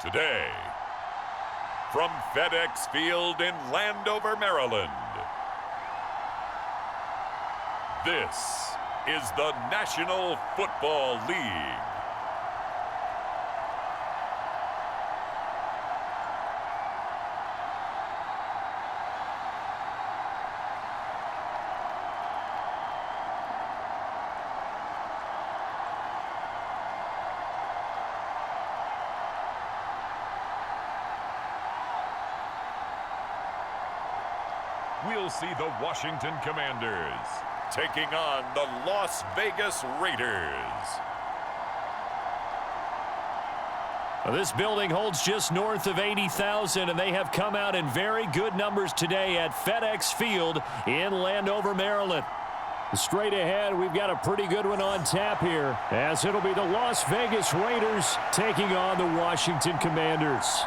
Today, from FedEx Field in Landover, Maryland, this is the National Football League. We'll see the Washington Commanders taking on the Las Vegas Raiders. This building holds just north of 80,000, and they have come out in very good numbers today at FedEx Field in Landover, Maryland. Straight ahead, we've got a pretty good one on tap here, as it'll be the Las Vegas Raiders taking on the Washington Commanders.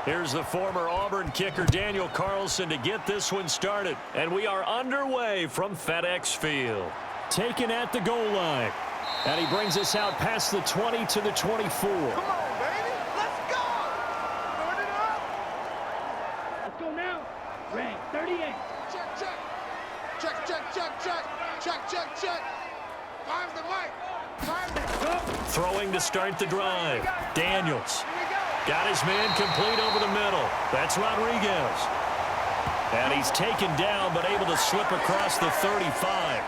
Here's the former Auburn kicker Daniel Carlson to get this one started. And we are underway from FedEx Field. Taken at the goal line. And he brings us out past the 20 to the 24. Come on, baby. Let's go. Start it up. Let's go now. Ray, 38. Check, check. Check, check, check, check. Check, check, check. Find the mic. Find the... Throwing to start the drive. Daniels. Here we go. Got his man complete over the middle. That's Rodriguez. And he's taken down, but able to slip across the 35.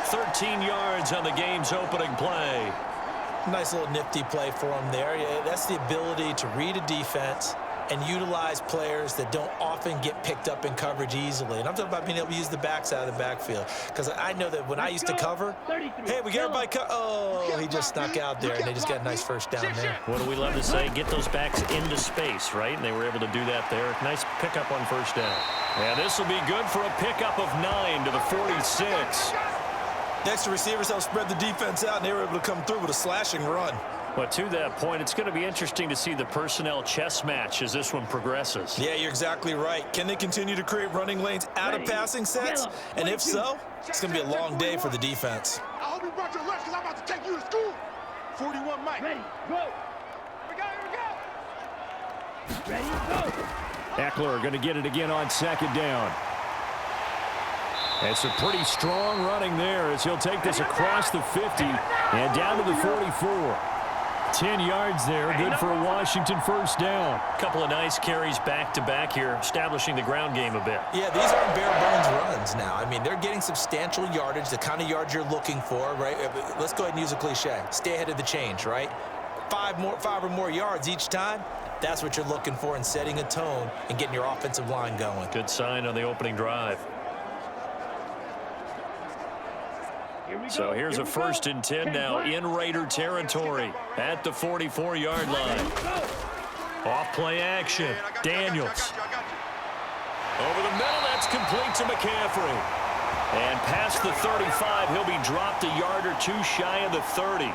13 yards on the game's opening play. Nice little nifty play for him there. Yeah, that's the ability to read a defense and utilize players that don't often get picked up in coverage easily. And I'm talking about being able to use the backside of the backfield. Because I know that when I used to cover, hey, we got everybody oh, he just snuck out there, and they just got a nice first down there. What do we love to say? Get those backs into space, right? And they were able to do that there. Nice pickup on first down. And this will be good for a pickup of 9 to the 46. The extra receivers helped spread the defense out, and they were able to come through with a slashing run. But to that point, it's going to be interesting to see the personnel chess match as this one progresses. Yeah, you're exactly right. Can they continue to create running lanes out of passing sets? And if so, it's going to be a long day for the defense. I hope you brought your lunch because I'm about to take you to school. 41 Mike. Ready, go. Here we go, here we go. Ready, go. Eckler going to get it again on second down. It's a pretty strong running there as he'll take this across the 50 and down to the 44. 10 yards there, good for a Washington first down. Couple of nice carries back-to-back here, establishing the ground game a bit. Yeah, these aren't bare-bones runs now. I mean, they're getting substantial yardage, the kind of yards you're looking for, right? Let's go ahead and use a cliche. Stay ahead of the change, right? Five or more yards each time. That's what you're looking for in setting a tone and getting your offensive line going. Good sign on the opening drive. So here's a 1st and 10 now in Raider territory at the 44-yard line. Off play action. Daniels. Over the middle, that's complete to McCaffrey. And past the 35, he'll be dropped a yard or two shy of the 30.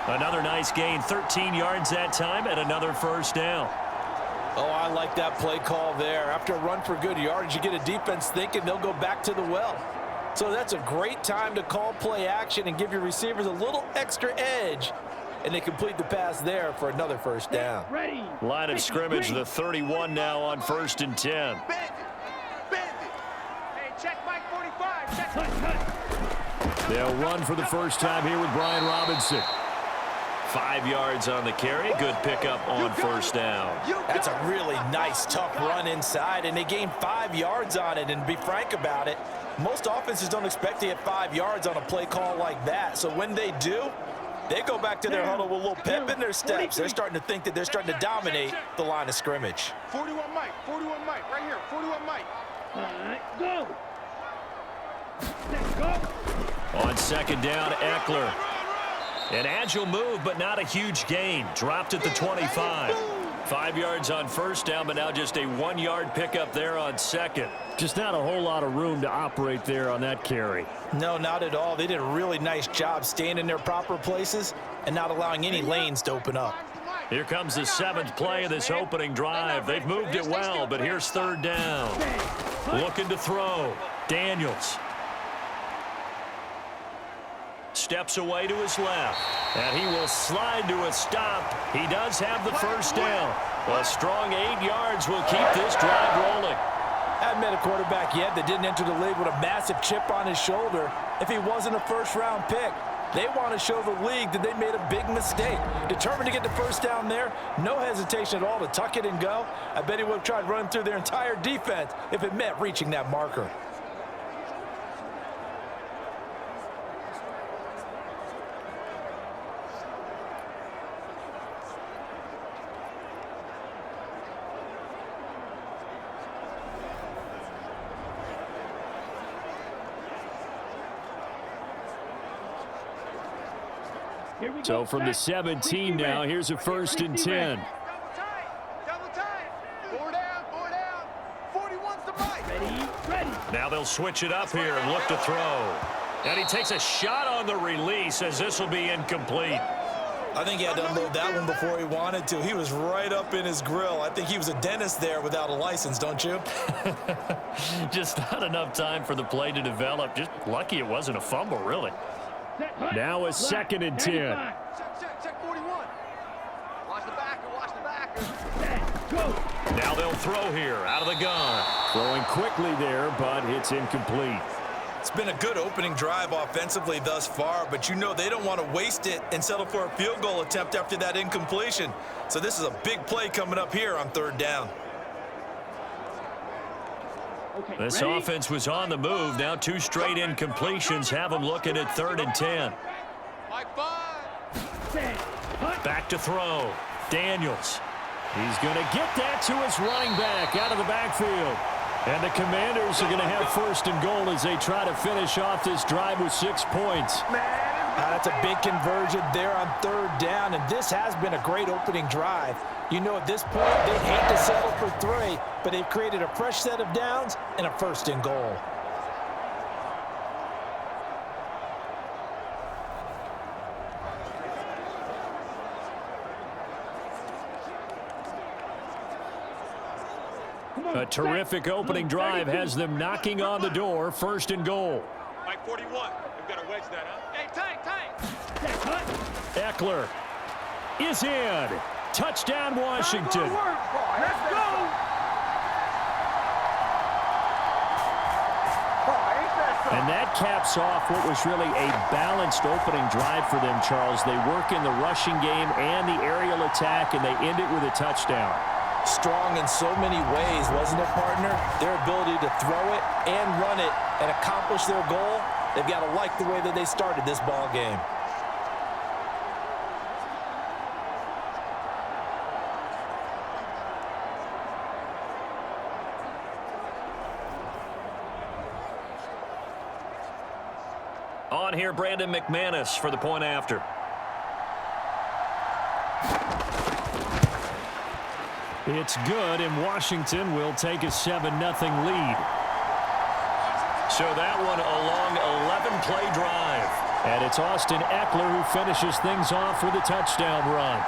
Another nice gain, 13 yards that time, and another first down. Oh, I like that play call there. After a run for good yardage, you get a defense thinking they'll go back to the well. So that's a great time to call play action and give your receivers a little extra edge. And they complete the pass there for another first down. Ready. Line of scrimmage, the 31 now on 1st and 10. Bandit. Bandit. Hey, check Mike 45. Check Mike. They'll run for the first time here with Brian Robinson. 5 yards on the carry. Good pickup on first down. That's a really nice, tough run inside, and they gained 5 yards on it. And to be frank about it, most offenses don't expect to get 5 yards on a play call like that. So when they do, they go back to their huddle with a little pep in their steps. They're starting to think that they're starting to dominate the line of scrimmage. 41 Mike. 41 Mike. Right here. 41 Mike. All right, go. Let's go. On second down, Eckler. An agile move, but not a huge gain. Dropped at the 25. 5 yards on first down, but now just a 1-yard pickup there on second. Just not a whole lot of room to operate there on that carry. No, not at all. They did a really nice job staying in their proper places and not allowing any lanes to open up. Here comes the 7th play of this opening drive. They've moved it well, but here's 3rd down. Looking to throw. Daniels. Steps away to his left. And he will slide to a stop. He does have the first down. A strong 8 yards will keep this drive rolling. I haven't met a quarterback yet that didn't enter the league with a massive chip on his shoulder if he wasn't a first-round pick. They want to show the league that they made a big mistake. Determined to get the first down there, no hesitation at all to tuck it and go. I bet he would have tried running through their entire defense if it meant reaching that marker. So from the 17 now, here's a 1st and 10. Double time. 4 down, 4 down. 41's the mic. Ready. Now they'll switch it up here and look to throw. And he takes a shot on the release as this will be incomplete. I think he had to unload that one before he wanted to. He was right up in his grill. I think he was a dentist there without a license, don't you? Just not enough time for the play to develop. Just lucky it wasn't a fumble, really. Now a 2nd and 10. Check 41. Watch the backer. Set. Go. Now they'll throw here out of the gun. Throwing quickly there, but it's incomplete. It's been a good opening drive offensively thus far, but you know they don't want to waste it and settle for a field goal attempt after that incompletion. So this is a big play coming up here on 3rd down. Okay, This ready? offense was on the move. Now 2 straight incompletions have them looking at 3rd and 10. Mike 5. Set. Hut. Back to throw. Daniels. He's going to get that to his running back out of the backfield. And the Commanders are going to have 1st and goal as they try to finish off this drive with 6 points. That's a big conversion there on 3rd down, and this has been a great opening drive. You know, at this point, they hate to settle for 3, but they've created a fresh set of downs and a 1st and goal. A terrific opening drive has them knocking on the door. 1st and goal. Mike 41. We've got to wedge that, huh? Hey, tight. Set. Hut. Eckler is in. Touchdown, Washington. Let's go. And that caps off what was really a balanced opening drive for them, Charles. They work in the rushing game and the aerial attack, and they end it with a touchdown. Strong in so many ways, wasn't it, partner? Their ability to throw it and run it and accomplish their goal, they've got to like the way that they started this ball game. On here, Brandon McManus for the point after. It's good, and Washington will take a 7-0 lead. So that one a long 11-play drive. And it's Austin Eckler who finishes things off with a touchdown run.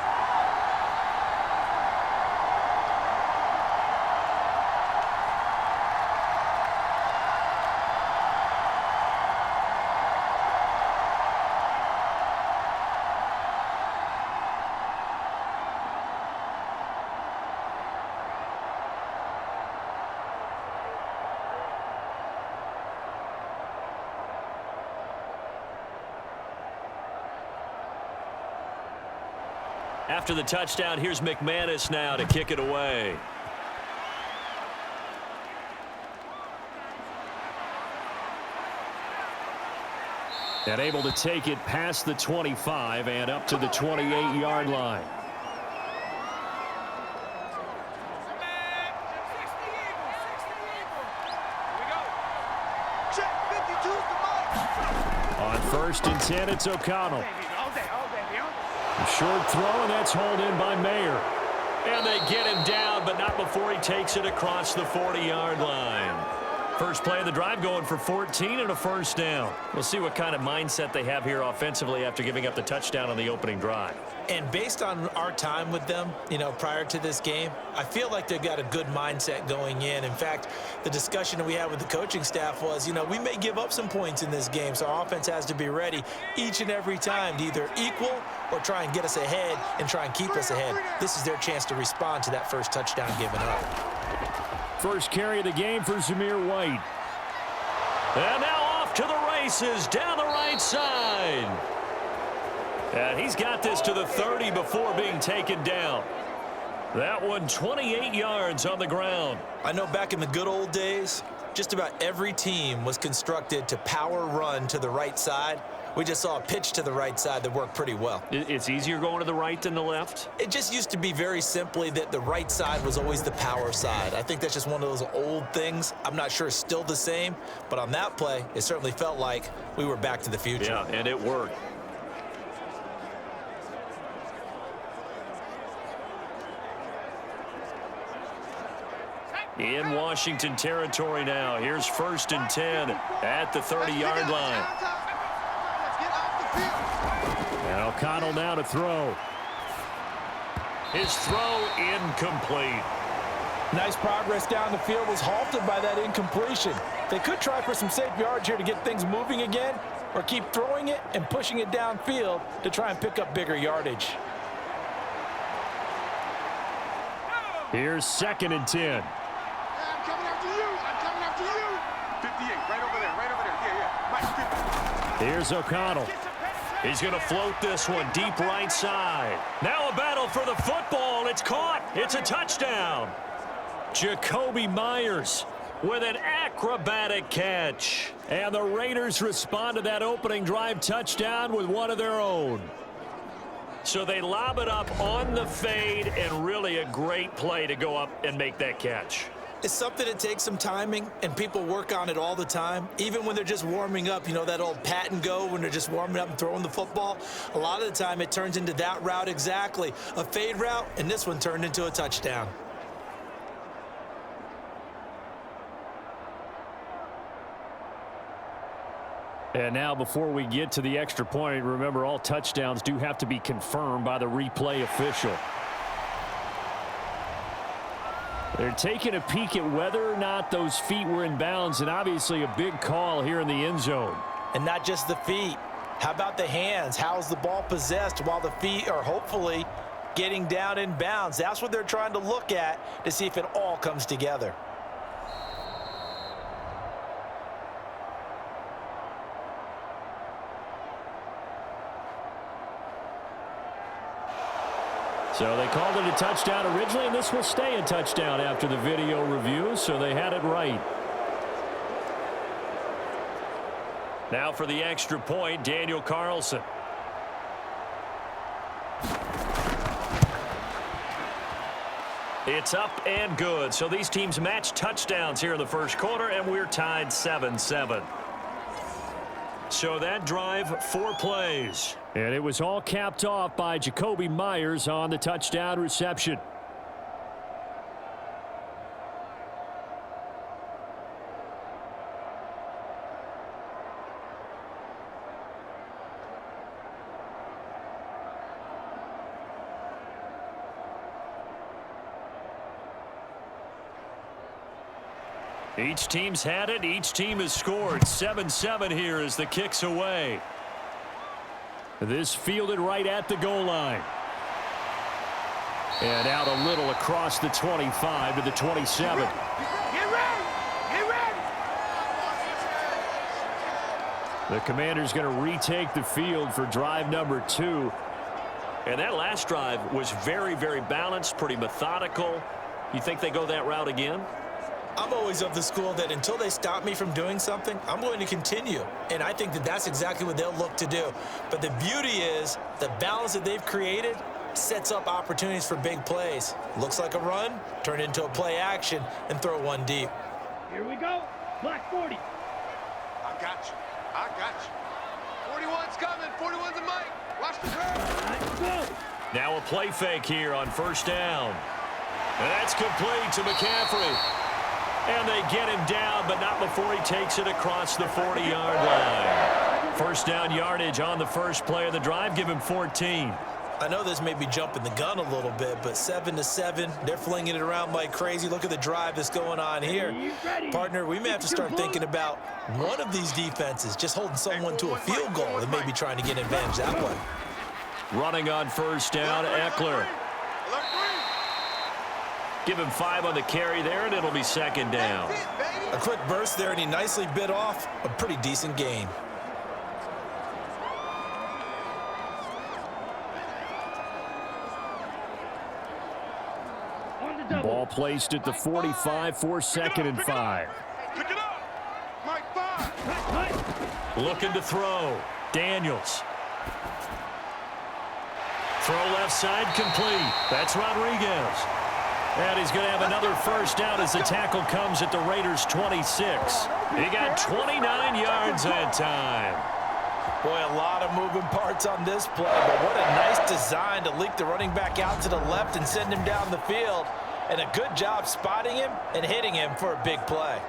After the touchdown, here's McManus now to kick it away. And able to take it past the 25 and up to the 28-yard line. Check 52's the mic. On 1st and 10, it's O'Connell. A short throw, and that's hauled in by Mayer. And they get him down, but not before he takes it across the 40-yard line. First play of the drive going for 14 and a first down. We'll see what kind of mindset they have here offensively after giving up the touchdown on the opening drive. And based on our time with them, prior to this game, I feel like they've got a good mindset going in. In fact, the discussion that we had with the coaching staff was, we may give up some points in this game, so our offense has to be ready each and every time to either equal or try and get us ahead and try and keep us ahead. This is their chance to respond to that first touchdown given up. First carry of the game for Zamir White. And now off to the races down the right side. And he's got this to the 30 before being taken down. That one 28 yards on the ground. I know back in the good old days, just about every team was constructed to power run to the right side. We just saw a pitch to the right side that worked pretty well. It's easier going to the right than the left? It just used to be very simply that the right side was always the power side. I think that's just one of those old things. I'm not sure it's still the same, but on that play, it certainly felt like we were back to the future. Yeah, and it worked. In Washington territory now. Here's 1st and 10 at the 30-yard line. And O'Connell now to throw. His throw incomplete. Nice progress down the field was halted by that incompletion. They could try for some safe yards here to get things moving again, or keep throwing it and pushing it downfield to try and pick up bigger yardage. Here's 2nd and 10. I'm coming after you. I'm coming after you. 58, right over there, right over there. Yeah. Mike, 50. Here's O'Connell. He's going to float this one deep right side. Now a battle for the football. It's caught. It's a touchdown. Jacoby Myers with an acrobatic catch. And the Raiders respond to that opening drive touchdown with one of their own. So they lob it up on the fade, and really a great play to go up and make that catch. It's something that takes some timing, and people work on it all the time. Even when they're just warming up, that old pat and go when they're just warming up and throwing the football. A lot of the time it turns into that route exactly. A fade route, and this one turned into a touchdown. And now before we get to the extra point, remember all touchdowns do have to be confirmed by the replay official. They're taking a peek at whether or not those feet were in bounds, and obviously a big call here in the end zone. And not just the feet. How about the hands? How's the ball possessed while the feet are hopefully getting down in bounds? That's what they're trying to look at to see if it all comes together. So they called it a touchdown originally, and this will stay a touchdown after the video review, so they had it right. Now for the extra point, Daniel Carlson. It's up and good. So these teams match touchdowns here in the first quarter, and we're tied 7-7. So that drive, 4 plays. And it was all capped off by Jacoby Myers on the touchdown reception. Each team's had it. Each team has scored. 7-7 here as the kick's away. This fielded right at the goal line. And out a little across the 25 to the 27. Get ready! Get ready! The Commander's going to retake the field for drive number 2. And that last drive was very, very balanced, pretty methodical. You think they go that route again? I'm always of the school that until they stop me from doing something, I'm going to continue. And I think that that's exactly what they'll look to do. But the beauty is the balance that they've created sets up opportunities for big plays. Looks like a run, turn into a play action, and throw one deep. Here we go. Black 40. I got you. I got you. 41's coming. 41's a Mike. Watch the curve. Now a play fake here on first down. And that's complete to McCaffrey. And they get him down, but not before he takes it across the 40-yard line. First down yardage on the first play of the drive. Give him 14. I know this may be jumping the gun a little bit, but 7-7, they're flinging it around like crazy. Look at the drive that's going on here. Partner, we may have to start thinking about one of these defenses just holding someone to a field goal and maybe trying to get advantage that way. Running on first down, Eckler. Give him 5 on the carry there, and it'll be second down. A quick burst there, and he nicely bit off a pretty decent gain. Ball placed at the 45 for 2nd and 5. Pick it up. Mike 5. Looking to throw. Daniels. Throw left side complete. That's Rodriguez. And he's going to have another first down as the tackle comes at the Raiders' 26. He got 29 yards that time. Boy, a lot of moving parts on this play, but what a nice design to leak the running back out to the left and send him down the field. And a good job spotting him and hitting him for a big play.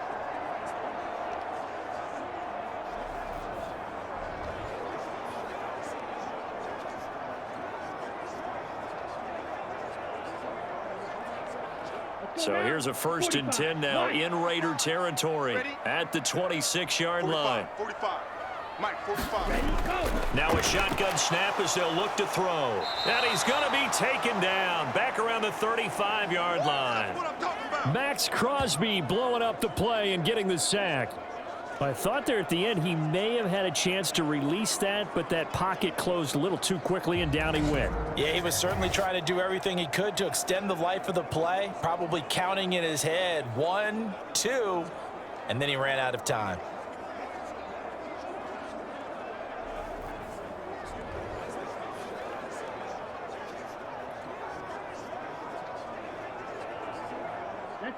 So here's a 1st and 10 now in Raider territory at the 26-yard line. 45. Mike 45. Now a shotgun snap as they'll look to throw. And he's going to be taken down back around the 35-yard line. What I'm talking about. Max Crosby blowing up the play and getting the sack. I thought there at the end he may have had a chance to release that, but that pocket closed a little too quickly and down he went. Yeah, he was certainly trying to do everything he could to extend the life of the play, probably counting in his head 1, 2, and then he ran out of time.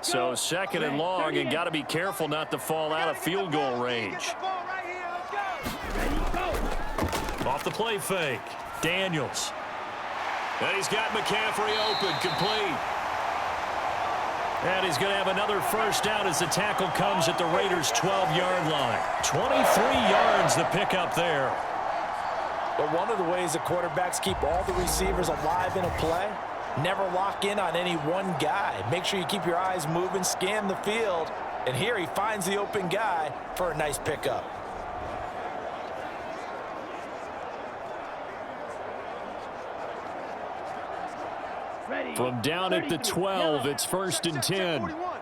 So 2nd and long, and got to be careful not to fall out of field goal range. Off the play fake. Daniels. And he's got McCaffrey open, complete. And he's going to have another first down as the tackle comes at the Raiders' 12-yard line. 23 yards the pickup there. But one of the ways the quarterbacks keep all the receivers alive in a play, never lock in on any one guy. Make sure you keep your eyes moving, scan the field, and here he finds the open guy for a nice pickup. From down at the 12, it's 1st and 10. 41.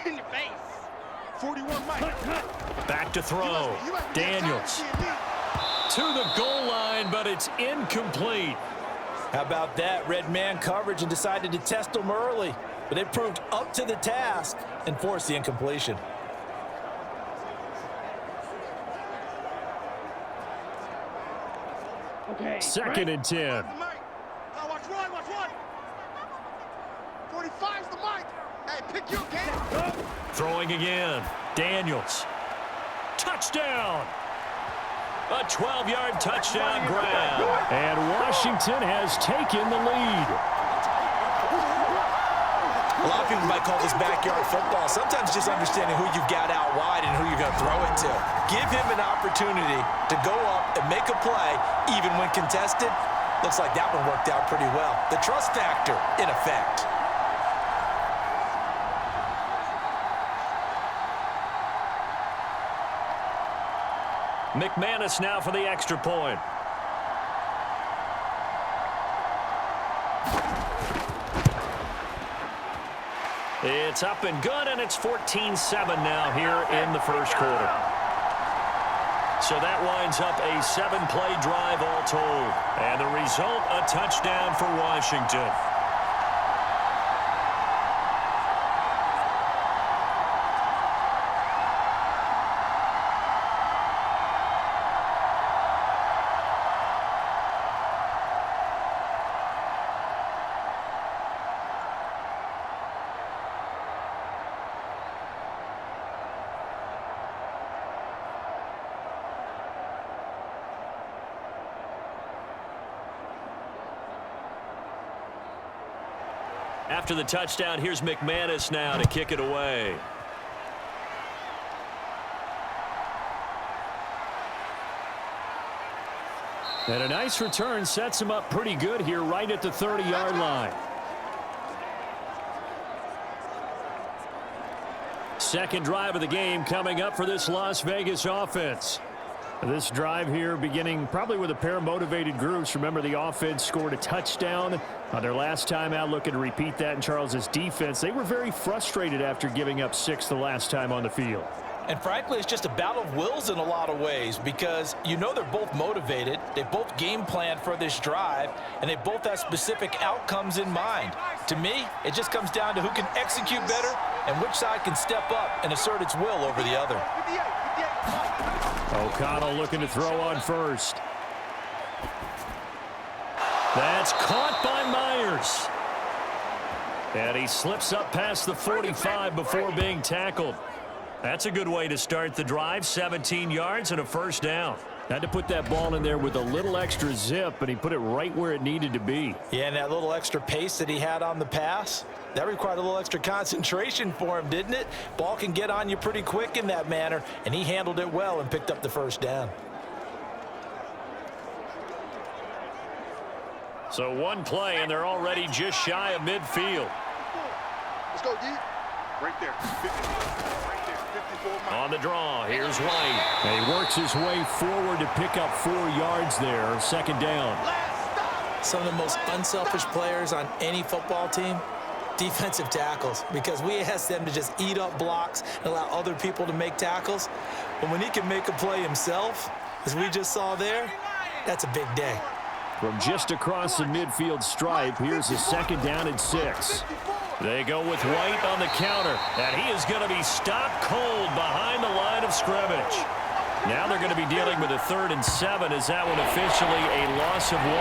In your face. 41, Mike. Back to throw. Daniels. To the goal line, but it's incomplete. How about that? Red man coverage and decided to test him early, but it proved up to the task and forced the incompletion. Okay. 2nd and 10. Mike. Now watch one, watch one. 45's the Mike. Hey, pick your game. Throwing again. Daniels. Touchdown. A 12-yard touchdown grab. And Washington has taken the lead. A lot of people might call this backyard football. Sometimes just understanding who you've got out wide and who you're going to throw it to. Give him an opportunity to go up and make a play, even when contested. Looks like that one worked out pretty well. The trust factor in effect. McManus now for the extra point. It's up and good, and it's 14-7 now here in the first quarter. So that winds up a 7-play drive all told. And the result, a touchdown for Washington. After the touchdown, here's McManus now to kick it away. And a nice return sets him up pretty good here right at the 30-yard line. Second drive of the game coming up for this Las Vegas offense. This drive here beginning probably with a pair of motivated groups. Remember, the offense scored a touchdown on their last time out, looking to repeat that in Charles's defense. They were very frustrated after giving up 6 the last time on the field. And frankly, it's just a battle of wills in a lot of ways because you know they're both motivated. They both game plan for this drive, and they both have specific outcomes in mind. To me, it just comes down to who can execute better and which side can step up and assert its will over the other. O'Connell looking to throw on first. That's caught by Myers. And he slips up past the 45 before being tackled. That's a good way to start the drive. 17 yards and a first down. Had to put that ball in there with a little extra zip, but he put it right where it needed to be. Yeah, and that little extra pace that he had on the pass, that required a little extra concentration for him, didn't it? Ball can get on you pretty quick in that manner, and he handled it well and picked up the first down. So one play, and they're already just shy of midfield. Let's go deep. Right there. 50. Right there. 54 miles. On the draw, here's White. And he works his way forward to pick up 4 yards there. Second down. Some of the most unselfish players on any football team, defensive tackles, because we ask them to just eat up blocks and allow other people to make tackles. But when he can make a play himself, as we just saw there, that's a big day. From just across the midfield stripe, here's a second down and 6. They go with White on the counter, and he is going to be stopped cold behind the line of scrimmage. Now they're going to be dealing with a 3rd and 7 as that one officially a loss of 1.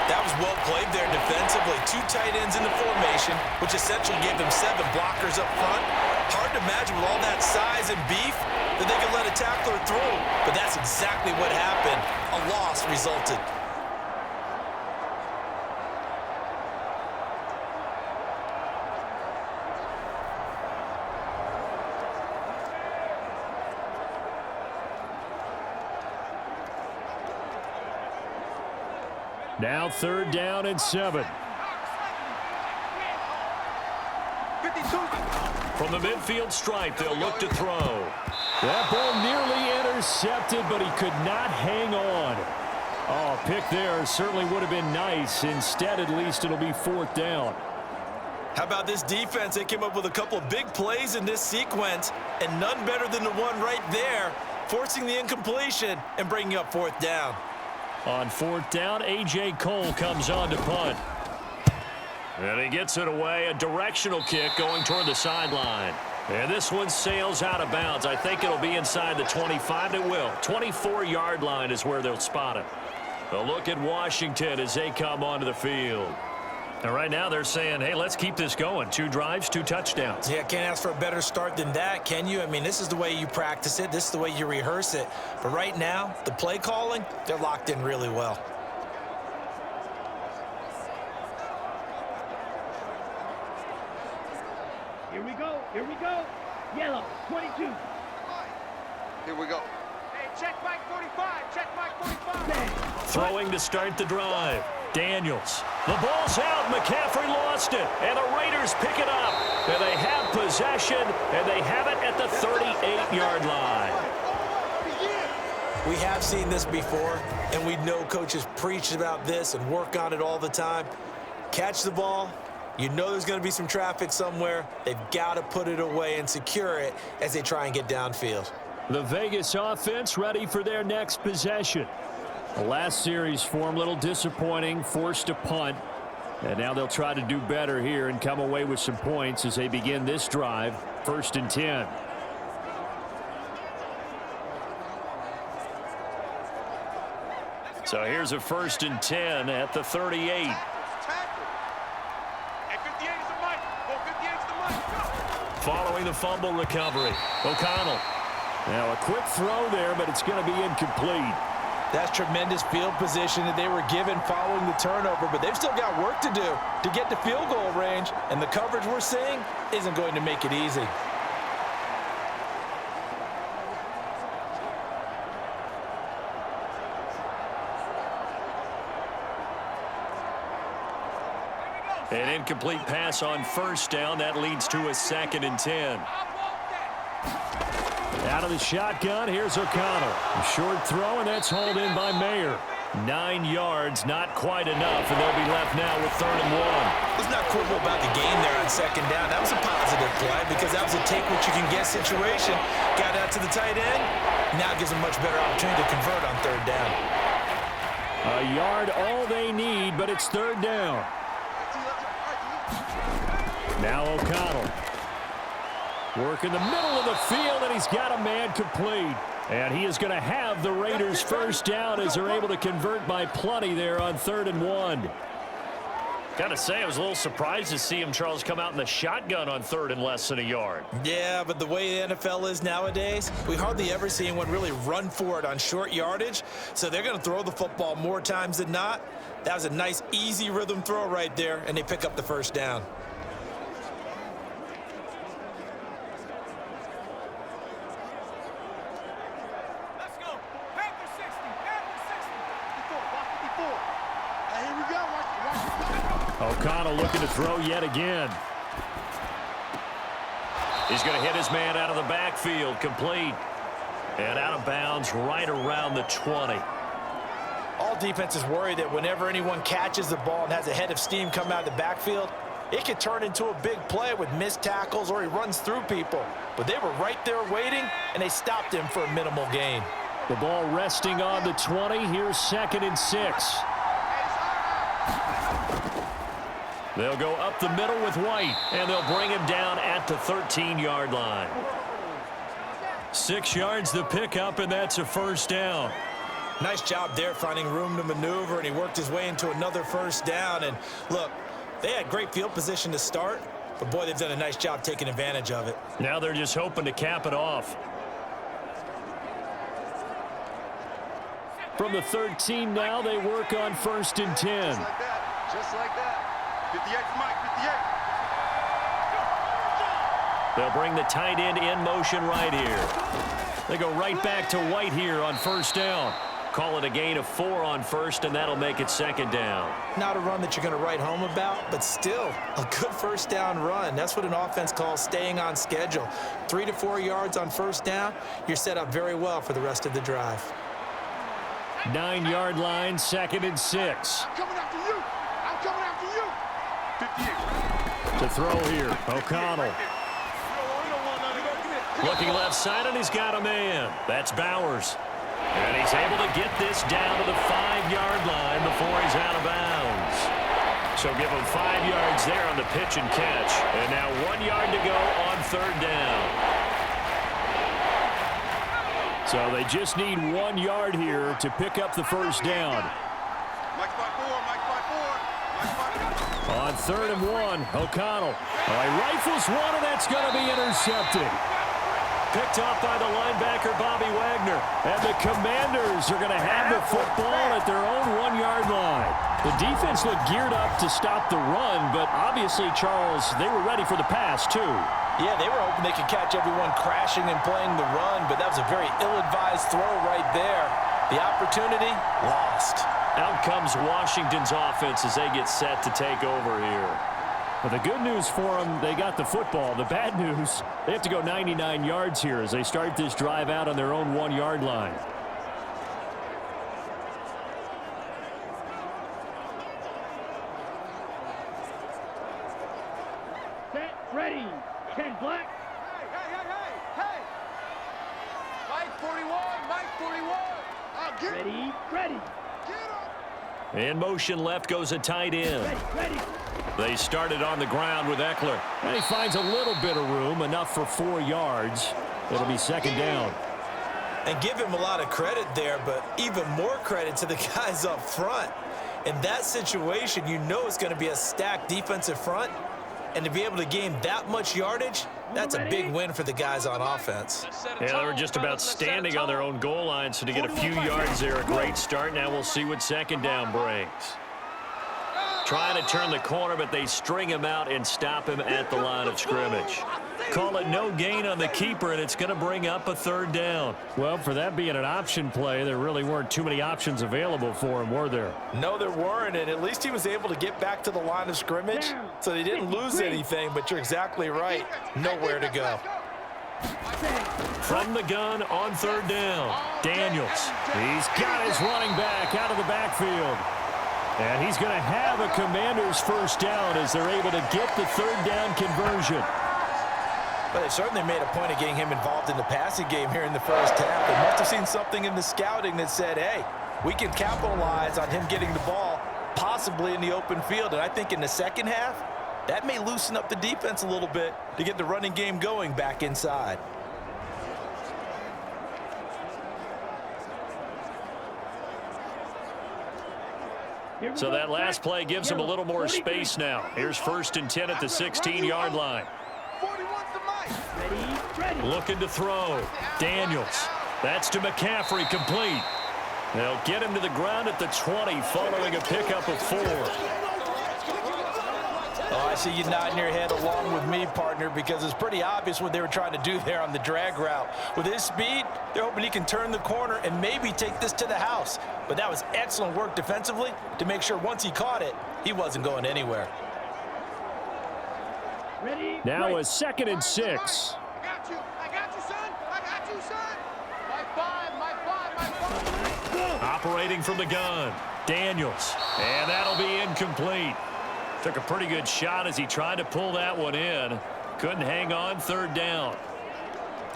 That was well played there defensively. 2 tight ends in the formation, which essentially gave them 7 blockers up front. Hard to imagine with all that size and beef that they could let a tackler through, but that's exactly what happened. A loss resulted. Now 3rd down and 7. 52. From the midfield stripe, they'll look to throw. That ball nearly intercepted, but he could not hang on. Oh, pick there certainly would have been nice. Instead, at least it'll be 4th down. How about this defense? They came up with a couple of big plays in this sequence, and none better than the one right there, forcing the incompletion and bringing up 4th down. On 4th down, A.J. Cole comes on to punt. And he gets it away, a directional kick going toward the sideline. And this one sails out of bounds. I think it'll be inside the 25. It will. 24-yard line is where they'll spot it. A look at Washington as they come onto the field. And right now they're saying, hey, let's keep this going. 2 drives, 2 touchdowns. Yeah, can't ask for a better start than that, can you? I mean, this is the way you practice it. This is the way you rehearse it. But right now, the play calling, they're locked in really well. Here we go. Here we go. Yellow, 22. Here we go. Hey, check Mike 45. Check Mike 45. Throwing to start the drive. Daniels. The ball's out. McCaffrey lost it. And the Raiders pick it up. And they have possession. And they have it at the 38-yard line. We have seen this before, and we know coaches preach about this and work on it all the time. Catch the ball. You know there's going to be some traffic somewhere. They've got to put it away and secure it as they try and get downfield. The Vegas offense ready for their next possession. The last series for them, a little disappointing, forced to punt. And now they'll try to do better here and come away with some points as they begin this drive. 1st and 10. So here's a 1st and 10 at the 38. Following the fumble recovery, O'Connell. Now a quick throw there, but it's going to be incomplete. That's tremendous field position that they were given following the turnover, but they've still got work to do to get to field goal range, and the coverage we're seeing isn't going to make it easy. An incomplete pass on first down. That leads to a 2nd and 10. Out of the shotgun, here's O'Connell. A short throw, and that's hauled in by Mayer. 9 yards, not quite enough, and they'll be left now with 3rd and 1. Let's not quibble about the gain there on 2nd down. That was a positive play because that was a take-what-you-can-get situation. Got out to the tight end. Now gives them much better opportunity to convert on 3rd down. A yard all they need, but it's 3rd down. Now O'Connell. Working the middle of the field, and he's got a man complete. And he is going to have the Raiders' first down as they're able to convert by plenty there on 3rd and 1. Got to say, I was a little surprised to see him, Charles, come out in the shotgun on 3rd and less than a yard. Yeah, but the way the NFL is nowadays, we hardly ever see anyone really run for it on short yardage. So they're going to throw the football more times than not. That was a nice, easy rhythm throw right there, and they pick up the first down. O'Connell looking to throw yet again. He's going to hit his man out of the backfield, complete. And out of bounds right around the 20. All defenses worry that whenever anyone catches the ball and has a head of steam come out of the backfield, it could turn into a big play with missed tackles or he runs through people. But they were right there waiting, and they stopped him for a minimal gain. The ball resting on the 20. Here's 2nd and 6. They'll go up the middle with White, and they'll bring him down at the 13-yard line. 6 yards the pickup, and that's a first down. Nice job there finding room to maneuver, and he worked his way into another first down. And look, they had great field position to start, but boy, they've done a nice job taking advantage of it. Now they're just hoping to cap it off. From the 13 now, they work on 1st and 10. Just like that. Just like that. 58 for Mike, 58. They'll bring the tight end in motion right here. They go right back to White here on 1st down. Call it a gain of 4 on 1st, and that'll make it 2nd down. Not a run that you're going to write home about, but still a good first down run. That's what an offense calls staying on schedule. 3 to 4 yards on 1st down, you're set up very well for the rest of the drive. 9-yard line, 2nd and 6. I'm coming after you. I'm coming after you. 58. To throw here, O'Connell. Looking left side, and he's got a man. That's Bowers. And he's able to get this down to the 5-yard line before he's out of bounds. So give him 5 yards there on the pitch and catch. And now 1 yard to go on 3rd down. So they just need 1 yard here to pick up the first down. Mike 5-4, Mike 5-4, Mike 5-4. On 3rd and 1, O'Connell. He rifles one, and that's going to be intercepted. Picked off by the linebacker, Bobby Wagner. And the Commanders are going to have the football at their own 1-yard line. The defense looked geared up to stop the run, but obviously, Charles, they were ready for the pass, too. Yeah, they were hoping they could catch everyone crashing and playing the run, but that was a very ill-advised throw right there. The opportunity, lost. Out comes Washington's offense as they get set to take over here. But the good news for them, they got the football. The bad news, they have to go 99 yards here as they start this drive out on their own 1-yard line. Set, ready. 10 black. Hey. Mike 41, Mike 41. Ready, ready. Get up. In motion left goes a tight end. Ready. They started on the ground with Eckler. And he finds a little bit of room, enough for 4 yards. It'll be 2nd down. And give him a lot of credit there, but even more credit to the guys up front. In that situation, you know it's going to be a stacked defensive front. And to be able to gain that much yardage, that's a big win for the guys on offense. Yeah, they were just about standing on their own goal line, so to get a few yards there, a great start. Now we'll see what second down brings. Trying to turn the corner, but they string him out and stop him at the line of scrimmage. Call it no gain on the keeper, and it's going to bring up a third down. Well, for that being an option play, there really weren't too many options available for him, were there? No, there weren't, and at least he was able to get back to the line of scrimmage, so they didn't lose anything, but you're exactly right. Nowhere to go. From the gun on third down, Daniels. He's got his running back out of the backfield. And he's going to have a Commanders first down as they're able to get the third down conversion. But they certainly made a point of getting him involved in the passing game here in the first half. They must have seen something in the scouting that said, hey, we can capitalize on him getting the ball possibly in the open field. And I think in the second half, that may loosen up the defense a little bit to get the running game going back inside. So that last play gives him a little more space now. Here's 1st and 10 at the 16-yard line. Looking to throw. Daniels. That's to McCaffrey, complete. They'll get him to the ground at the 20 following a pickup of 4. Oh, I see you nodding your head along with me, partner, because it's pretty obvious what they were trying to do there on the drag route. With his speed, they're hoping he can turn the corner and maybe take this to the house. But that was excellent work defensively to make sure once he caught it, he wasn't going anywhere. Now a 2nd and 6. I got you, son. I got you, son. My 5. Operating from the gun, Daniels. And that'll be incomplete. Took a pretty good shot as he tried to pull that one in. Couldn't hang on, third down.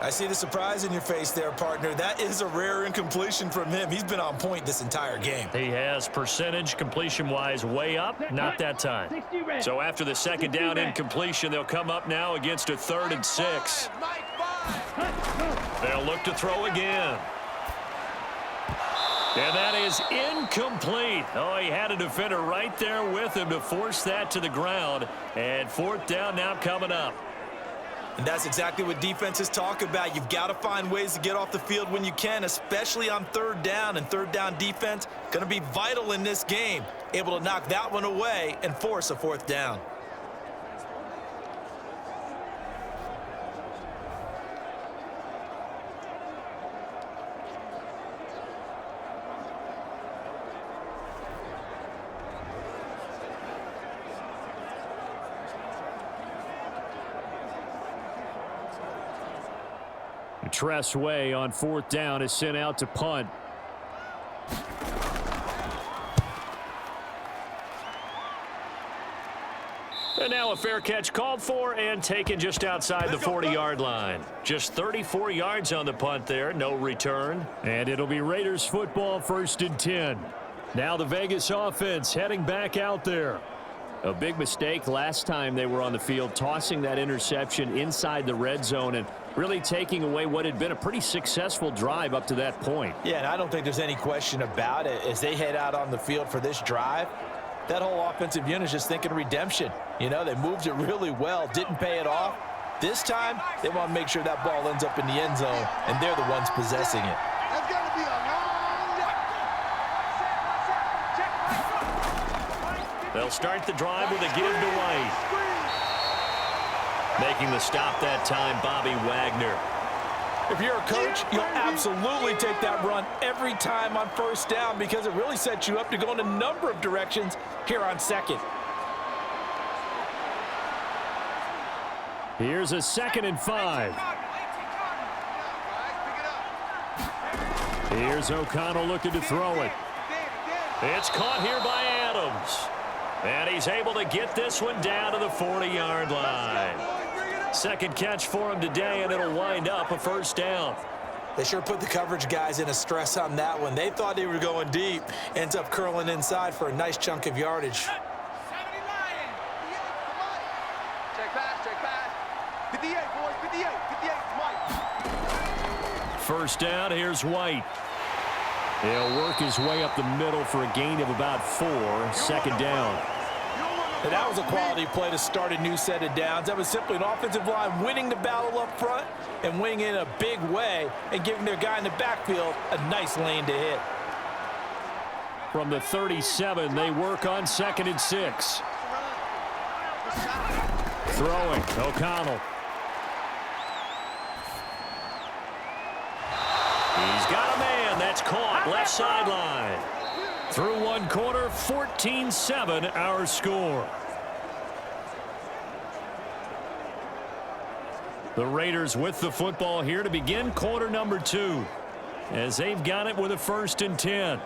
I see the surprise in your face there, partner. That is a rare incompletion from him. He's been on point this entire game. He has percentage completion-wise way up, not that time. So after the second down incompletion, they'll come up now against a 3rd and 6. They'll look to throw again. And that is incomplete. Oh, he had a defender right there with him to force that to the ground. And 4th down now coming up. And that's exactly what defenses talk about. You've got to find ways to get off the field when you can, especially on 3rd down. And 3rd down defense going to be vital in this game. Able to knock that one away and force a 4th down. Tress Way on 4th down is sent out to punt. And now a fair catch called for and taken just outside the 40-yard line. Just 34 yards on the punt there, no return. And it'll be Raiders football, 1st and 10. Now the Vegas offense heading back out there. A big mistake last time they were on the field, tossing that interception inside the red zone and really taking away what had been a pretty successful drive up to that point. Yeah, and I don't think there's any question about it. As they head out on the field for this drive, that whole offensive unit is just thinking redemption. You know, they moved it really well, didn't pay it off. This time, they want to make sure that ball ends up in the end zone, and they're the ones possessing it. That's going to be a long They'll start the drive with a give to White. Making the stop that time, Bobby Wagner. If you're a coach, you'll absolutely take that run every time on 1st down because it really sets you up to go in a number of directions here on 2nd. Here's a 2nd and 5. Here's O'Connell looking to throw it. It's caught here by Adams. And he's able to get this one down to the 40-yard line. 2nd catch for him today, and it'll wind up a 1st down. They sure put the coverage guys in a stress on that one. They thought they were going deep. Ends up curling inside for a nice chunk of yardage. Check pass. 58, boys, 58, White. 1st down, here's White. He'll work his way up the middle for a gain of about 4. 2nd down. And that was a quality play to start a new set of downs. That was simply an offensive line winning the battle up front and winning it in a big way and giving their guy in the backfield a nice lane to hit. From the 37, they work on 2nd and 6. Throwing, O'Connell. He's got a man. That's caught. Left sideline. Through one quarter, 14-7 our score. The Raiders with the football here to begin quarter number 2 as they've got it with a 1st and 10.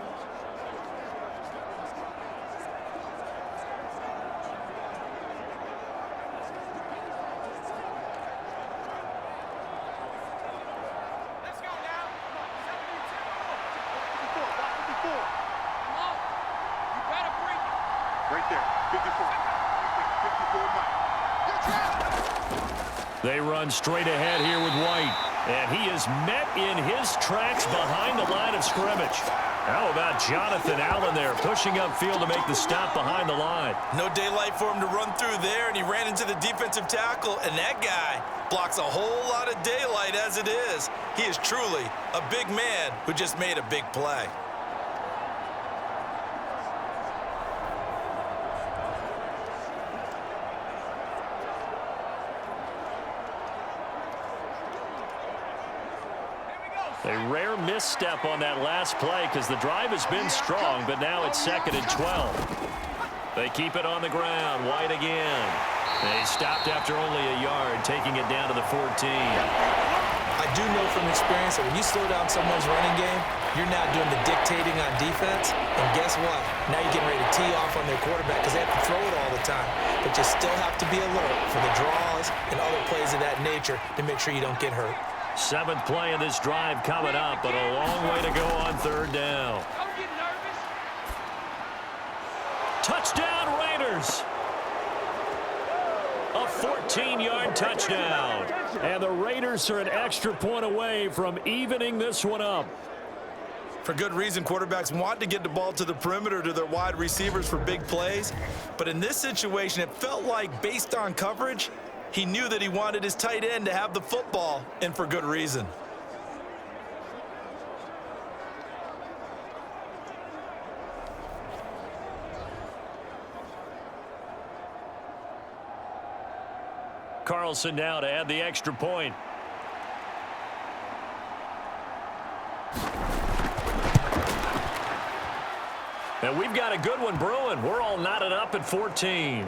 They run straight ahead here with White. And he is met in his tracks behind the line of scrimmage. How about Jonathan Allen there pushing upfield to make the stop behind the line? No daylight for him to run through there, and he ran into the defensive tackle, and that guy blocks a whole lot of daylight as it is. He is truly a big man who just made a big play. A rare misstep on that last play because the drive has been strong, but now it's 2nd and 12. They keep it on the ground. White again. They stopped after only a yard, taking it down to the 14. I do know from experience that when you slow down someone's running game, you're now doing the dictating on defense. And guess what? Now you're getting ready to tee off on their quarterback because they have to throw it all the time. But you still have to be alert for the draws and other plays of that nature to make sure you don't get hurt. 7th play of this drive coming up, but a long way to go on 3rd down. Don't get nervous. Touchdown, Raiders! A 14-yard touchdown. And the Raiders are an extra point away from evening this one up. For good reason, quarterbacks want to get the ball to the perimeter to their wide receivers for big plays. But in this situation, it felt like, based on coverage, he knew that he wanted his tight end to have the football, and for good reason. Carlson now to add the extra point. And we've got a good one brewing. We're all knotted up at 14.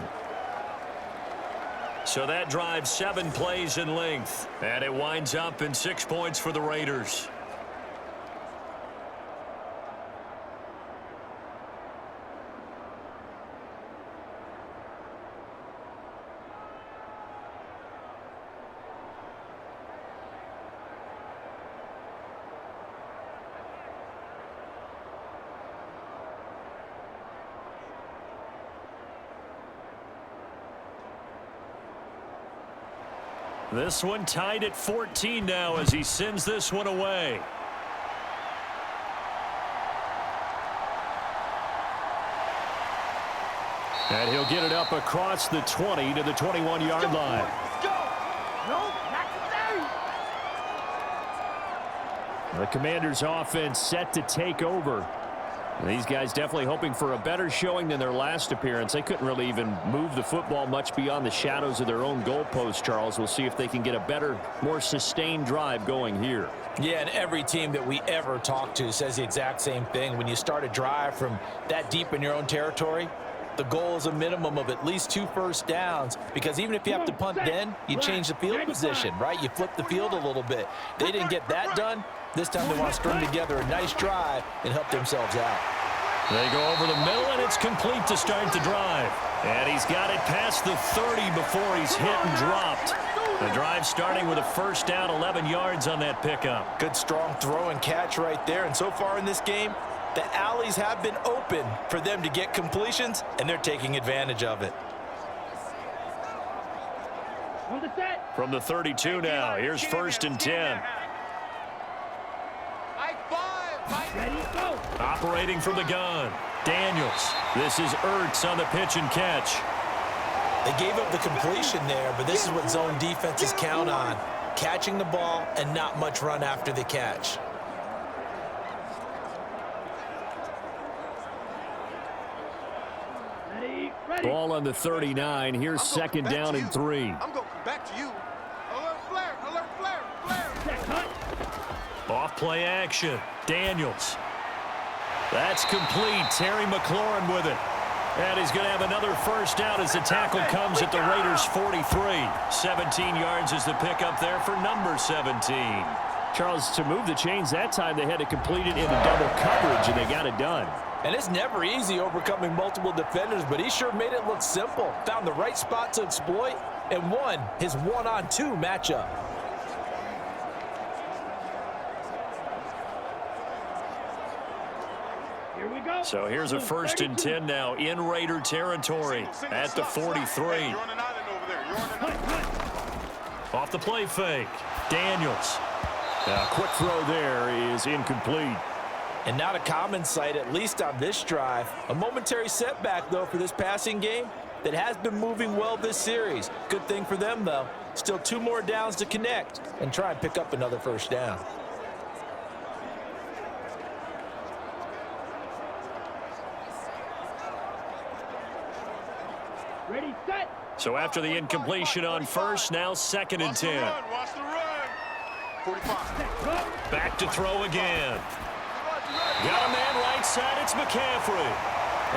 So that drives 7 plays in length. And it winds up in 6 points for the Raiders. This one tied at 14 now as he sends this one away. And he'll get it up across the 20 to the 21-yard line. The Commanders' offense set to take over. These guys definitely hoping for a better showing than their last appearance. They couldn't really even move the football much beyond the shadows of their own goalpost, Charles. We'll see if they can get a better, more sustained drive going here. Yeah, and every team that we ever talk to says the exact same thing. When you start a drive from that deep in your own territory, the goal is a minimum of at least 2 first downs, because even if you have to punt then, you change the field position, right? You flip the field a little bit. They didn't get that done. This time they want to string together a nice drive and help themselves out. They go over the middle, and it's complete to start the drive. And he's got it past the 30 before he's hit and dropped. The drive starting with a first down, 11 yards on that pickup. Good strong throw and catch right there. And so far in this game, the alleys have been open for them to get completions, and they're taking advantage of it. On the set. From the 32 now, here's 1st and 10. Ready, go. Operating from the gun, Daniels. This is Ertz on the pitch and catch. They gave up the completion there, but this is what zone defenses count on. Catching the ball and not much run after the catch. Ball on the 39. Here's second down and 3. I'm going back to you. Alert flare, alert flare, flare. Off play action. Daniels. That's complete. Terry McLaurin with it. And he's going to have another first down as the tackle comes at the Raiders' 43. 17 yards is the pickup there for number 17. Charles, to move the chains that time, they had to complete it into double coverage, and they got it done. And it's never easy overcoming multiple defenders, but he sure made it look simple. Found the right spot to exploit and won his one-on-two matchup. Here we go. So here's a first and 10 now in Raider territory at the 43. Off the play fake. Daniels. A quick throw there is incomplete. And not a common sight, at least on this drive. A momentary setback, though, for this passing game that has been moving well this series. Good thing for them, though. Still 2 more downs to connect and try and pick up another first down. Ready, set. So after the incompletion on first, now second and 10. Watch the run. 45. Back to throw again. Got a man right side. It's McCaffrey.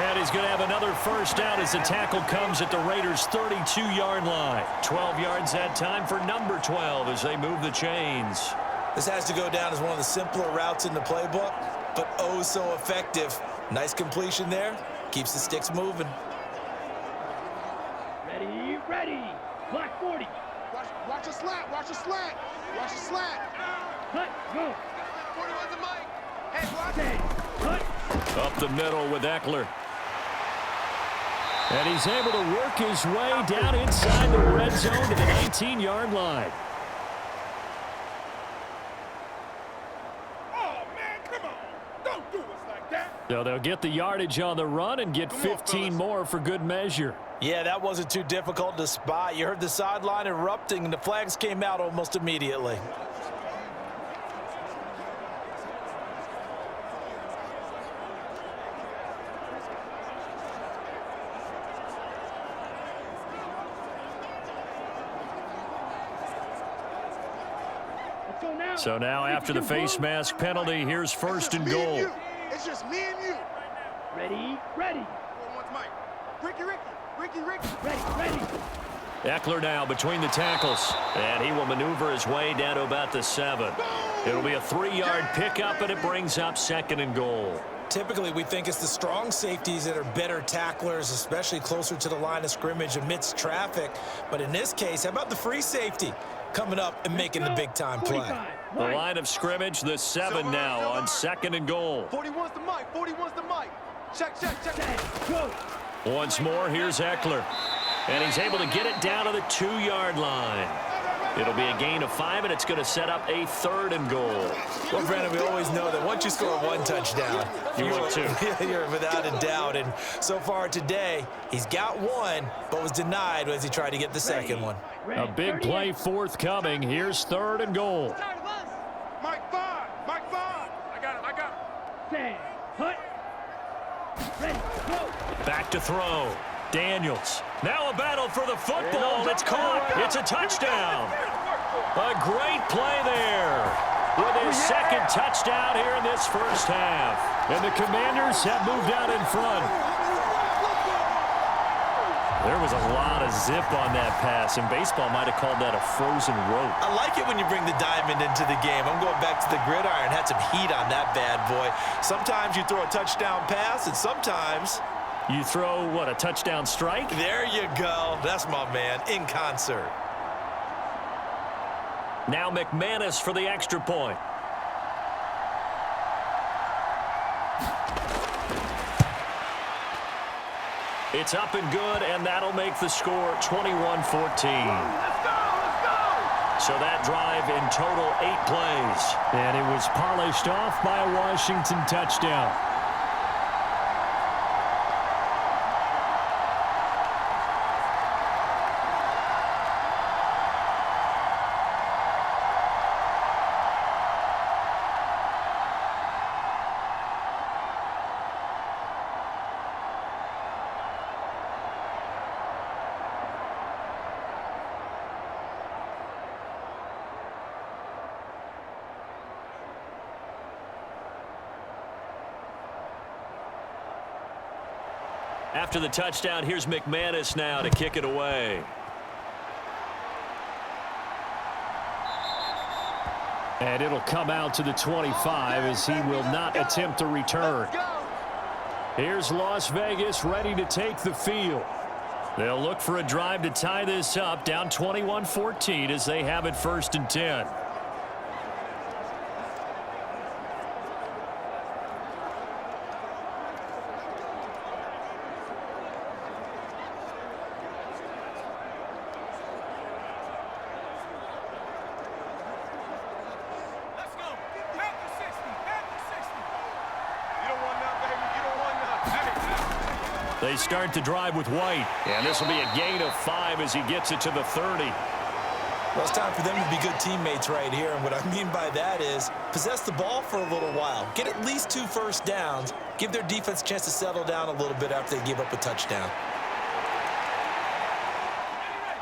And he's going to have another first down as the tackle comes at the Raiders' 32-yard line. 12 yards that time for number 12 as they move the chains. This has to go down as one of the simpler routes in the playbook, but oh so effective. Nice completion there. Keeps the sticks moving. Ready, ready. Black 40. Watch a slant, watch a slant. Watch a slant. Cut, go. 41 to Mike. Hey, watch Stay. Cut. Up the middle with Eckler. And he's able to work his way down inside the red zone to the 19-yard line. Oh, man, come on. Don't do us like that. So they'll get the yardage on the run and get 15 more for good measure. Yeah, that wasn't too difficult to spot. You heard the sideline erupting, and the flags came out almost immediately. So now after the face mask penalty, here's first and goal. It's just me and you. Ready, ready. Mike. Ricky. Ready. Eckler now between the tackles, and he will maneuver his way down to about the 7. It'll be a 3-yard pickup, and it brings up second and goal. Typically, we think it's the strong safeties that are better tacklers, especially closer to the line of scrimmage amidst traffic. But in this case, how about the free safety coming up and making the big-time play? The line of scrimmage, the 7 now on second and goal. 41's the Mike. Check. Go. Once more, here's Eckler. And he's able to get it down to the 2-yard line. It'll be a gain of 5, and it's going to set up a 3rd and goal. Well, Brandon, we always know that once you score 1 touchdown, You would too. You're without a doubt. And so far today, he's got 1, but was denied as he tried to get the second one. A big play forthcoming. Here's 3rd and goal. Mike 5. I got him. Stand. Cut. Ready, go. Back to throw. Daniels. Now a battle for the football. It's caught. It's a touchdown. A great play there with his second touchdown here in this first half. And the Commanders have moved out in front. There was a lot of zip on that pass, and baseball might have called that a frozen rope. I like it when you bring the diamond into the game. I'm going back to the gridiron. Had some heat on that bad boy. Sometimes you throw a touchdown pass, and sometimes You throw, what, a touchdown strike? there you go. That's my man, in concert. Now McManus for the extra point. It's up and good, and that'll make the score 21-14. So that drive in total 8 plays. And it was polished off by a Washington touchdown. After the touchdown, here's McManus now to kick it away. And it'll come out to the 25 as he will not attempt to return. Here's Las Vegas ready to take the field. They'll look for a drive to tie this up, down 21-14 as they have it 1st and 10. They start to drive with White, and this will be a gain of 5 as he gets it to the 30. Well, it's time for them to be good teammates right here, and what I mean by that is possess the ball for a little while, get at least 2 first downs, give their defense a chance to settle down a little bit after they give up a touchdown.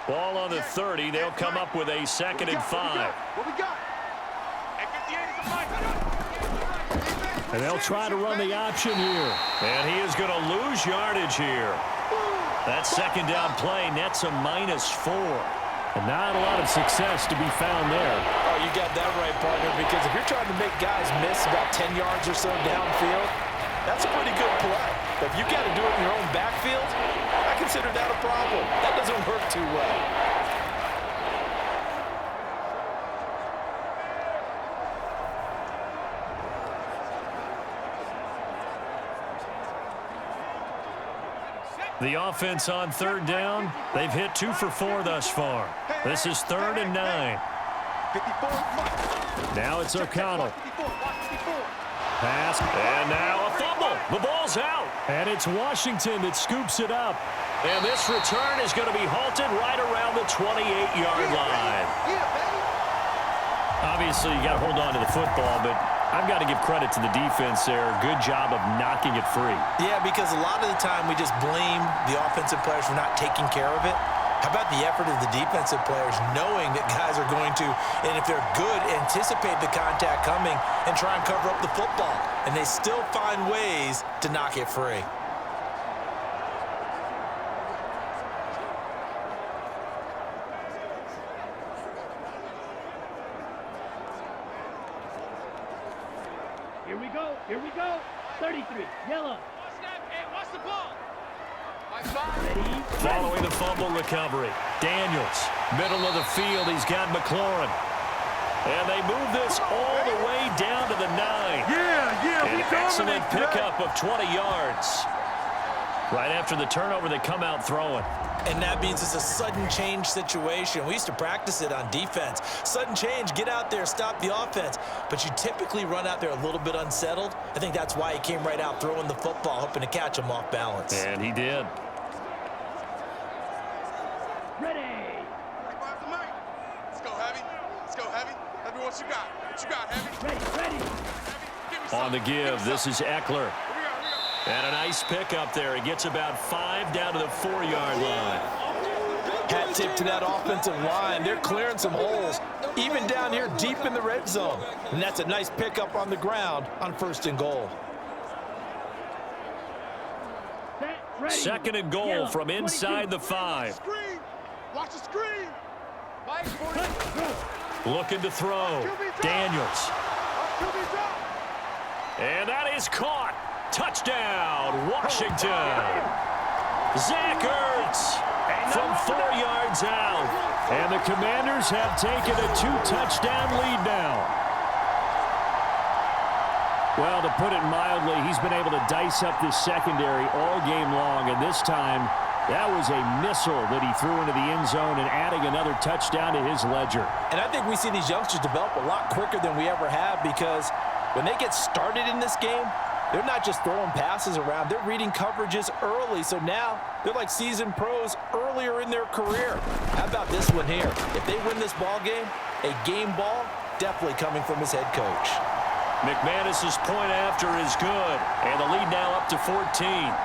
Ball on the 30. They'll come up with a 2nd and 5. What we got? And they'll try to run the option here. And he is going to lose yardage here. That 2nd down play nets a -4. And not a lot of success to be found there. Oh, you got that right, partner, because if you're trying to make guys miss about 10 yards or so downfield, that's a pretty good play. But if you got to do it in your own backfield, I consider that a problem. That doesn't work too well. The offense on 3rd down, they've hit 2 for 4 thus far. This is 3rd and 9. Now it's O'Connell. Pass, and now a fumble. The ball's out, and it's Washington that scoops it up. And this return is going to be halted right around the 28-yard line. Obviously, you got to hold on to the football, but I've got to give credit to the defense there. Good job of knocking it free. Yeah, because a lot of the time we just blame the offensive players for not taking care of it. How about the effort of the defensive players knowing that guys are going to, and if they're good, anticipate the contact coming and try and cover up the football. And they still find ways to knock it free. Here we go. 33, yellow. Watch the ball. Ready? Following the fumble recovery, Daniels, middle of the field, he's got McLaurin. And they move this all the way down to the 9. An excellent pickup of 20 yards. Right after the turnover, they come out throwing. And that means it's a sudden change situation. We used to practice it on defense. Sudden change, get out there, stop the offense. But you typically run out there a little bit unsettled. I think that's why he came right out throwing the football, hoping to catch him off balance. And he did. Ready. Let's go, Heavy. Let's go, Heavy. Let me what you got. What you got, Heavy? Ready. On the give, this is Eckler. And a nice pickup there. He gets about 5 down to the 4-yard line. Hat tip to that offensive line. They're clearing some holes, even down here deep in the red zone. And that's a nice pickup on the ground on 1st and goal. Set, ready. 2nd and goal Yellow, from inside 22. the 5. Screen. Watch the screen. Mike, Looking to throw. Daniels. And that is caught. Touchdown, Washington. Zach Ertz from 4 yards out. And the Commanders have taken a 2-touchdown lead now. Well, to put it mildly, he's been able to dice up this secondary all game long. And this time, that was a missile that he threw into the end zone and adding another touchdown to his ledger. And I think we see these youngsters develop a lot quicker than we ever have, because when they get started in this game, they're not just throwing passes around. They're reading coverages early. So now they're like seasoned pros earlier in their career. How about this one here? If they win this ball game, a game ball, definitely coming from his head coach. McManus's point after is good. And the lead now up to 14.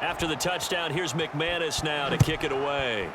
After the touchdown, here's McManus now to kick it away.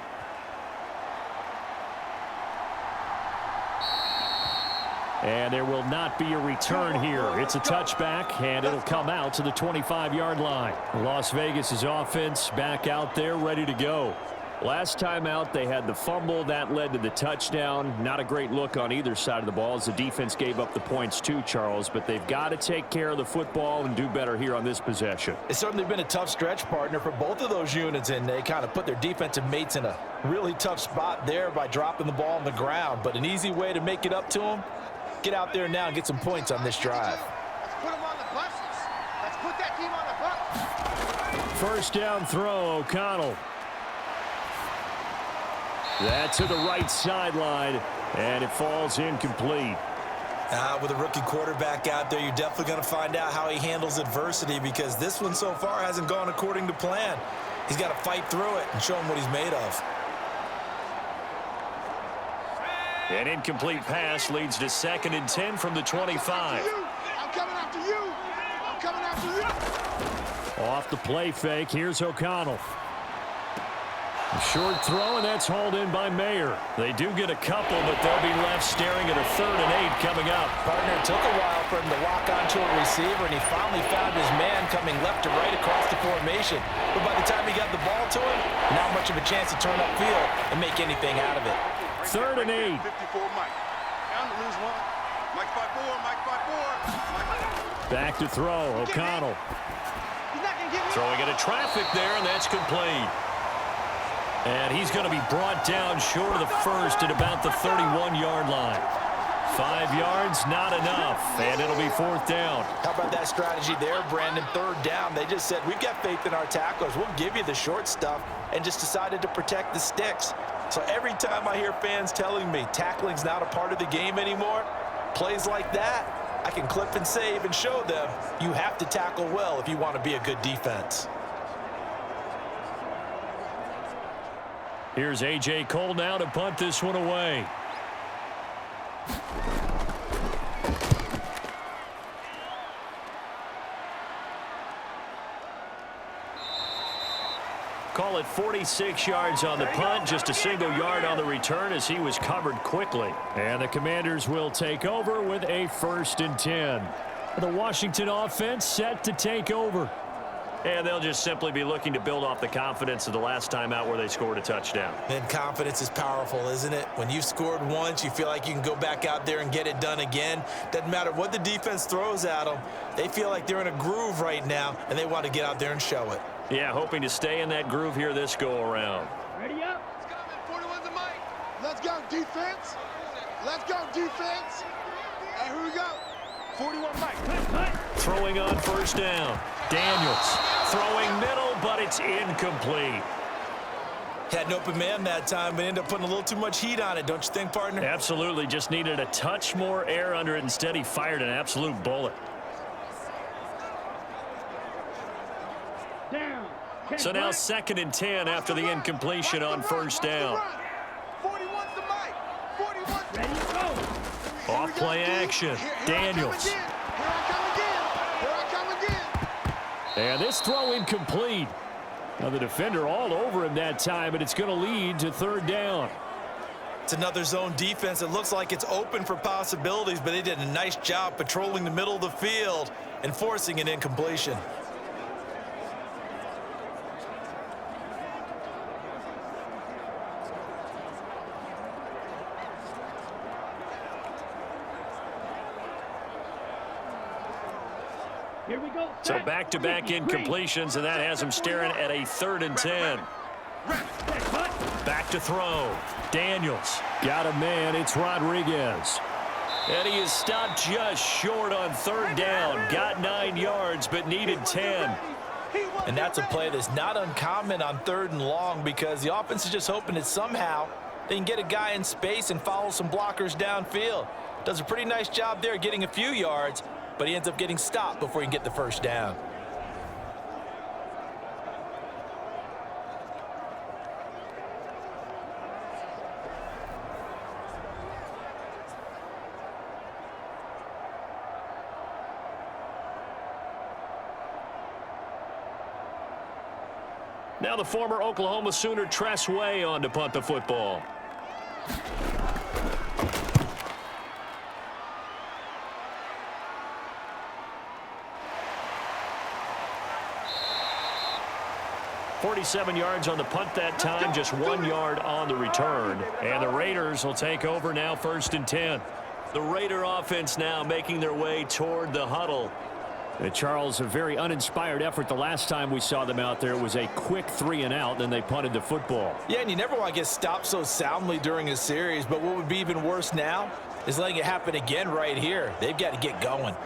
And there will not be a return here. It's a touchback, and it'll come out to the 25-yard line. Las Vegas' offense back out there ready to go. Last time out, they had the fumble. That led to the touchdown. Not a great look on either side of the ball as the defense gave up the points too, Charles. But they've got to take care of the football and do better here on this possession. It's certainly been a tough stretch, partner, for both of those units, and they kind of put their defensive mates in a really tough spot there by dropping the ball on the ground. But an easy way to make it up to them, get out there now and get some points on this drive. Let's put them on the buses. Let's put that team on the bus. First down throw, O'Connell. That's to the right sideline, and it falls incomplete. With a rookie quarterback out there, you're definitely going to find out how he handles adversity, because this one so far hasn't gone according to plan. He's got to fight through it and show him what he's made of. An incomplete pass leads to 2nd and 10 from the 25. I'm coming after you. I'm coming after you. Off the play fake, here's O'Connell. A short throw, and that's hauled in by Mayer. They do get a couple, but they'll be left staring at a 3rd and 8 coming up. Partner, it took a while for him to lock onto a receiver, and he finally found his man coming left to right across the formation. But by the time he got the ball to him, not much of a chance to turn upfield and make anything out of it. 3rd and 8. 54 Mike. Down to lose one. Mike 5-4, Mike 5-4. Back to throw, O'Connell. He's not going to get me. Throwing into traffic there, and that's complete. And he's going to be brought down short of the first at about the 31-yard line. 5 yards, not enough, and it'll be 4th down. How about that strategy there, Brandon? 3rd down. They just said, we've got faith in our tacklers. We'll give you the short stuff, and just decided to protect the sticks. So every time I hear fans telling me tackling's not a part of the game anymore, plays like that, I can clip and save and show them you have to tackle well if you want to be a good defense. Here's A.J. Cole now to punt this one away. Call it 46 yards on the punt, just a single yard on the return as he was covered quickly. And the Commanders will take over with a 1st and 10. The Washington offense set to take over. And they'll just simply be looking to build off the confidence of the last time out where they scored a touchdown. And confidence is powerful, isn't it? When you've scored once, you feel like you can go back out there and get it done again. Doesn't matter what the defense throws at them. They feel like they're in a groove right now, and they want to get out there and show it. Yeah, hoping to stay in that groove here this go-around. Ready up. Let's go, man. 41's a Mike. Let's go, defense. Let's go, defense. Hey, here we go. 41 Mike. Throwing on 1st down. Daniels throwing middle, but it's incomplete. Had an open man that time, but ended up putting a little too much heat on it, don't you think, partner? Absolutely. Just needed a touch more air under it. Instead, he fired an absolute bullet. Down. So now 2nd and 10 after the incompletion on 1st down. 41's the Mike. 41. Ready, go. Off play action. Daniels. Here I come again. Here I come again. And this throw incomplete. Now the defender all over him that time, but it's going to lead to 3rd down. It's another zone defense. It looks like it's open for possibilities, but they did a nice job patrolling the middle of the field and forcing an incompletion. Here we go. So back-to-back incompletions, and that has him staring at a 3rd and 10. Back to throw. Daniels got a man. It's Rodriguez. And he is stopped just short on 3rd down. Got 9 yards, but needed 10. And that's a play that's not uncommon on 3rd and long, because the offense is just hoping that somehow they can get a guy in space and follow some blockers downfield. Does a pretty nice job there getting a few yards, but he ends up getting stopped before he can get the 1st down. Now the former Oklahoma Sooner Tress Way on to punt the football. .47 yards on the punt that time, just 1 yard on the return. And the Raiders will take over now, 1st and 10. The Raider offense now making their way toward the huddle. Charles, a very uninspired effort the last time we saw them out there. Was a quick 3-and-out, then they punted the football. Yeah, and you never want to get stopped so soundly during a series, but what would be even worse now is letting it happen again right here. They've got to get going.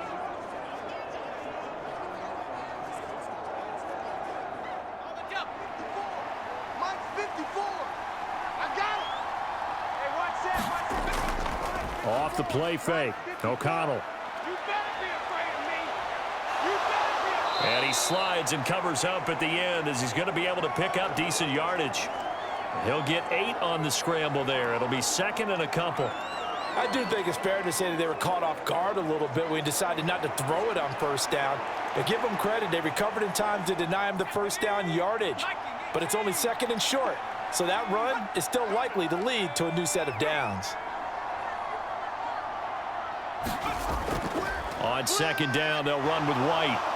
Off the play fake. O'Connell. And he slides and covers up at the end as he's going to be able to pick up decent yardage. He'll get 8 on the scramble there. It'll be 2nd and a couple. I do think it's fair to say that they were caught off guard a little bit when he decided not to throw it on 1st down. But give them credit. They recovered in time to deny him the 1st down yardage. But it's only 2nd and short. So that run is still likely to lead to a new set of downs. On 2nd down, they'll run with White.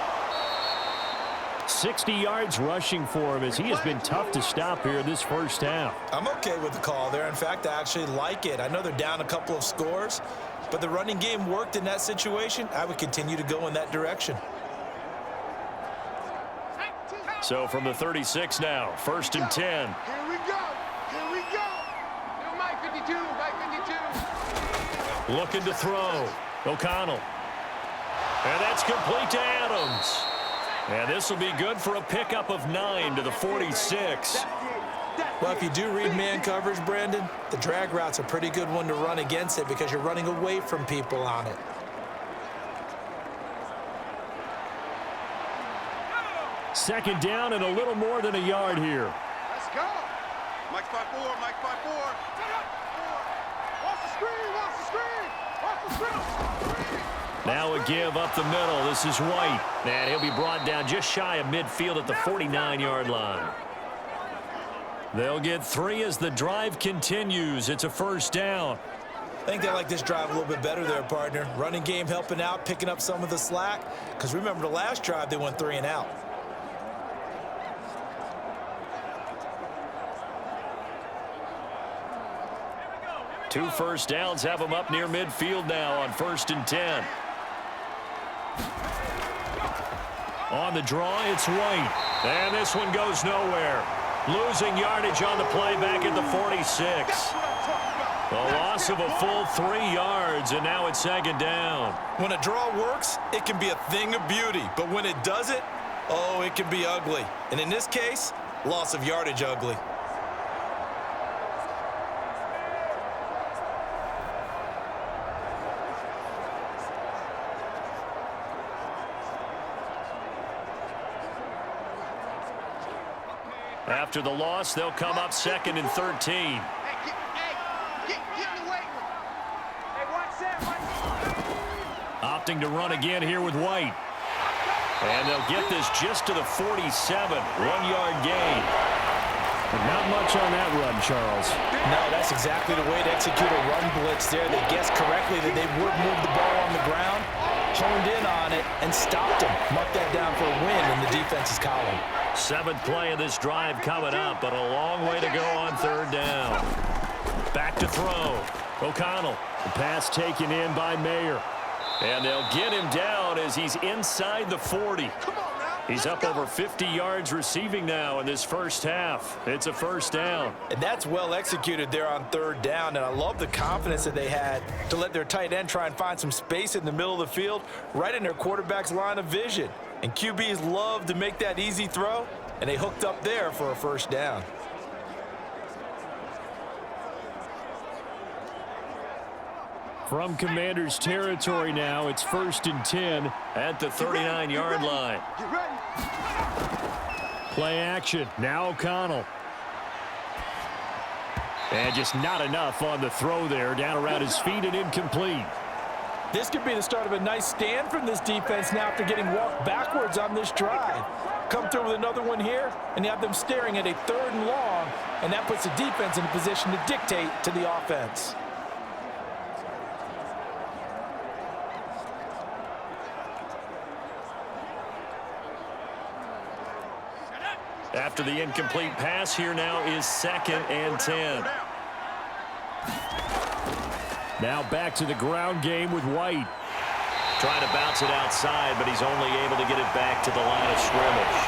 60 yards rushing for him as he has been tough to stop here this 1st half. I'm okay with the call there. In fact, I actually like it. I know they're down a couple of scores, but the running game worked in that situation. I would continue to go in that direction. So from the 36 now, 1st and 10. Here we go. Here we go. Mike 52. Mike 52. Looking to throw. O'Connell. And that's complete to Adams. And this will be good for a pickup of 9 to the 46. Well, if you do read man coverage, Brandon, the drag route's a pretty good one to run against it because you're running away from people on it. Second down and a little more than a yard here. Let's go. Mike 5-4. Mike 5-4. Watch the screen. Watch the screen. Watch the screen. Now a give up the middle. This is White. And he'll be brought down just shy of midfield at the 49-yard line. They'll get 3 as the drive continues. It's a 1st down. I think they like this drive a little bit better there, partner. Running game helping out, picking up some of the slack. Because remember, the last drive, they went 3-and-out. Two 1st downs have them up near midfield now on 1st and 10. On the draw, it's White. And this one goes nowhere. Losing yardage on the play back at the 46. The loss of a full 3 yards, and now it's 2nd down. When a draw works, it can be a thing of beauty. But when it doesn't, oh, it can be ugly. And in this case, loss of yardage ugly. After the loss, they'll come up 2nd and 13. Opting to run again here with White. And they'll get this just to the 47. 1-yard gain. Not much on that run, Charles. No, that's exactly the way to execute a run blitz there. They guessed correctly that they would move the ball on the ground, honed in on it, and stopped him. Marked that down for a win in the defense's column. 7th play of this drive coming up, but a long way to go on 3rd down. Back to throw. O'Connell. The pass taken in by Mayer. And they'll get him down as he's inside the 40. He's up over 50 yards receiving now in this 1st half. It's a 1st down. And that's well executed there on 3rd down. And I love the confidence that they had to let their tight end try and find some space in the middle of the field, right in their quarterback's line of vision. And QBs love to make that easy throw, and they hooked up there for a 1st down. From Commanders territory now, it's 1st and 10 at the 39-yard line. Play action. Now O'Connell. And just not enough on the throw there. Down around his feet and incomplete. This could be the start of a nice stand from this defense now after getting walked backwards on this drive. come through with another one here, and you have them staring at a 3rd and long, and that puts the defense in a position to dictate to the offense. After the incomplete pass, here now is 2nd and 10. Now back to the ground game with White. Trying to bounce it outside, but he's only able to get it back to the line of scrimmage.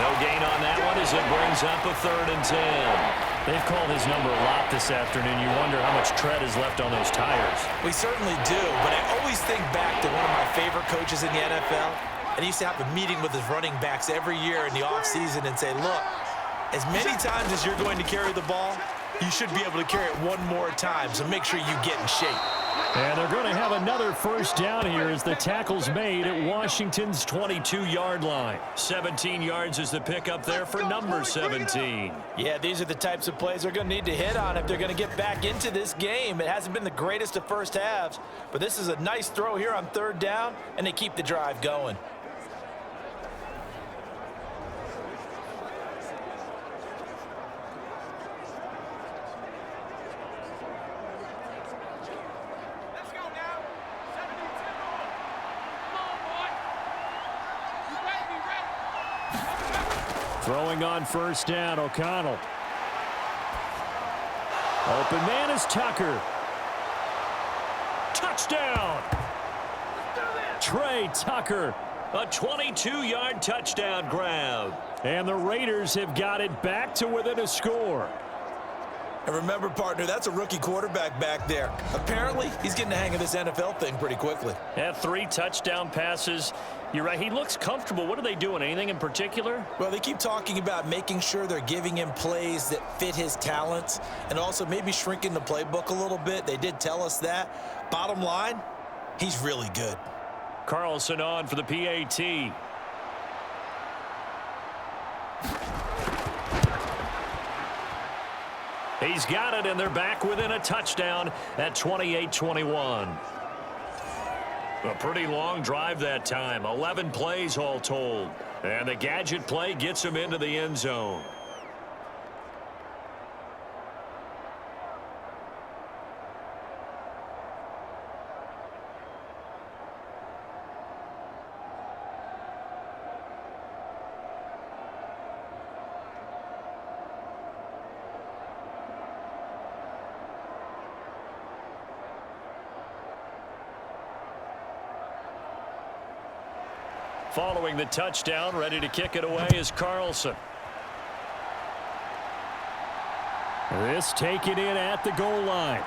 No gain on that one as it brings up a 3rd and 10. They've called his number a lot this afternoon. You wonder how much tread is left on those tires. We certainly do, but I always think back to one of my favorite coaches in the NFL. And he used to have a meeting with his running backs every year in the offseason and say, look, as many times as you're going to carry the ball, you should be able to carry it one more time, so make sure you get in shape. And they're going to have another 1st down here as the tackle's made at Washington's 22-yard line. 17 yards is the pickup there for number 17. Yeah, these are the types of plays they're going to need to hit on if they're going to get back into this game. It hasn't been the greatest of first halves, but this is a nice throw here on 3rd down, and they keep the drive going. Throwing on 1st down, O'Connell. Open man is Tucker. Touchdown! Trey Tucker. A 22-yard touchdown grab. And the Raiders have got it back to within a score. And remember, partner, that's a rookie quarterback back there. Apparently, he's getting the hang of this NFL thing pretty quickly. Had 3 touchdown passes. You're right, he looks comfortable. What are they doing? Anything in particular? Well, they keep talking about making sure they're giving him plays that fit his talents and also maybe shrinking the playbook a little bit. They did tell us that. Bottom line, he's really good. Carlson on for the PAT. He's got it, and they're back within a touchdown at 28-21. A pretty long drive that time. 11 plays all told. And the gadget play gets him into the end zone. Following the touchdown, ready to kick it away is Carlson. This taken in at the goal line.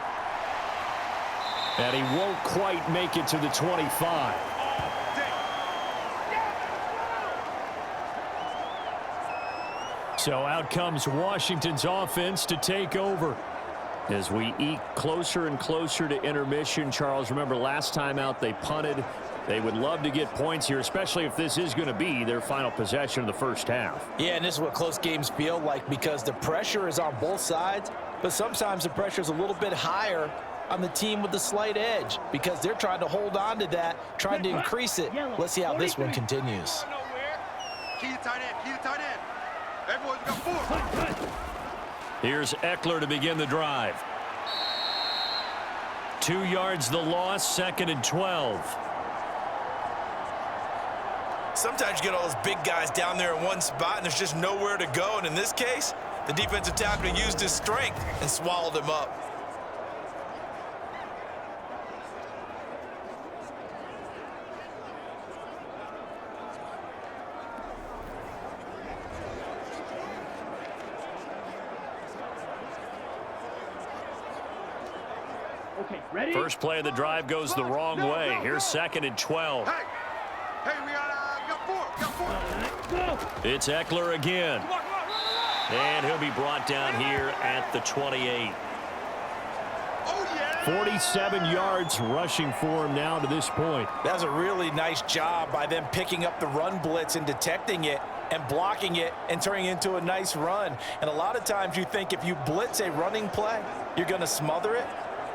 And he won't quite make it to the 25. So out comes Washington's offense to take over. As we eke closer and closer to intermission, Charles, remember last time out they punted. They would love to get points here, especially if this is going to be their final possession of the first half. Yeah, and this is what close games feel like because the pressure is on both sides, but sometimes the pressure is a little bit higher on the team with the slight edge because they're trying to hold on to that, trying to increase it. Let's see how this one continues. Key to tight end, key to tight end. Everyone's got 4. Here's Eckler to begin the drive. 2 yards the loss, 2nd and 12. Sometimes you get all those big guys down there in one spot, and there's just nowhere to go. And in this case, the defensive tackle used his strength and swallowed him up. Okay, ready? First play of the drive goes the wrong way. Here's 2nd and 12. Hey, we got 4. It's Eckler again. And he'll be brought down here at the 28. Oh, yeah. 47 yards rushing for him now to this point. That was a really nice job by them picking up the run blitz and detecting it and blocking it and turning it into a nice run. And a lot of times you think if you blitz a running play, you're going to smother it.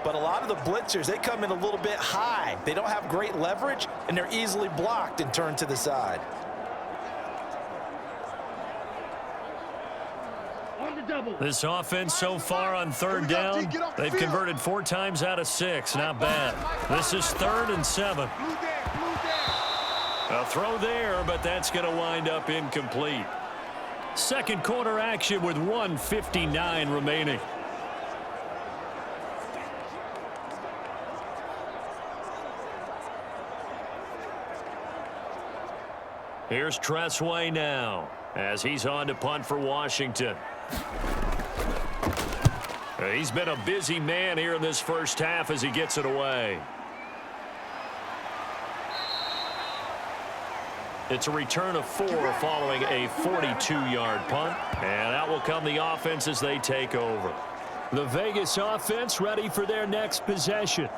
But a lot of the blitzers, they come in a little bit high. They don't have great leverage, and they're easily blocked and turned to the side. double. This offense so far on third down, they've converted 4 times out of 6. Not bad. This is 3rd and 7. A throw there, but that's going to wind up incomplete. Second quarter action with 1:59 remaining. Here's Tressway now as he's on to punt for Washington. He's been a busy man here in this first half as he gets it away. It's a return of 4 following a 42-yard punt. And out will come the offense as they take over. The Vegas offense ready for their next possession.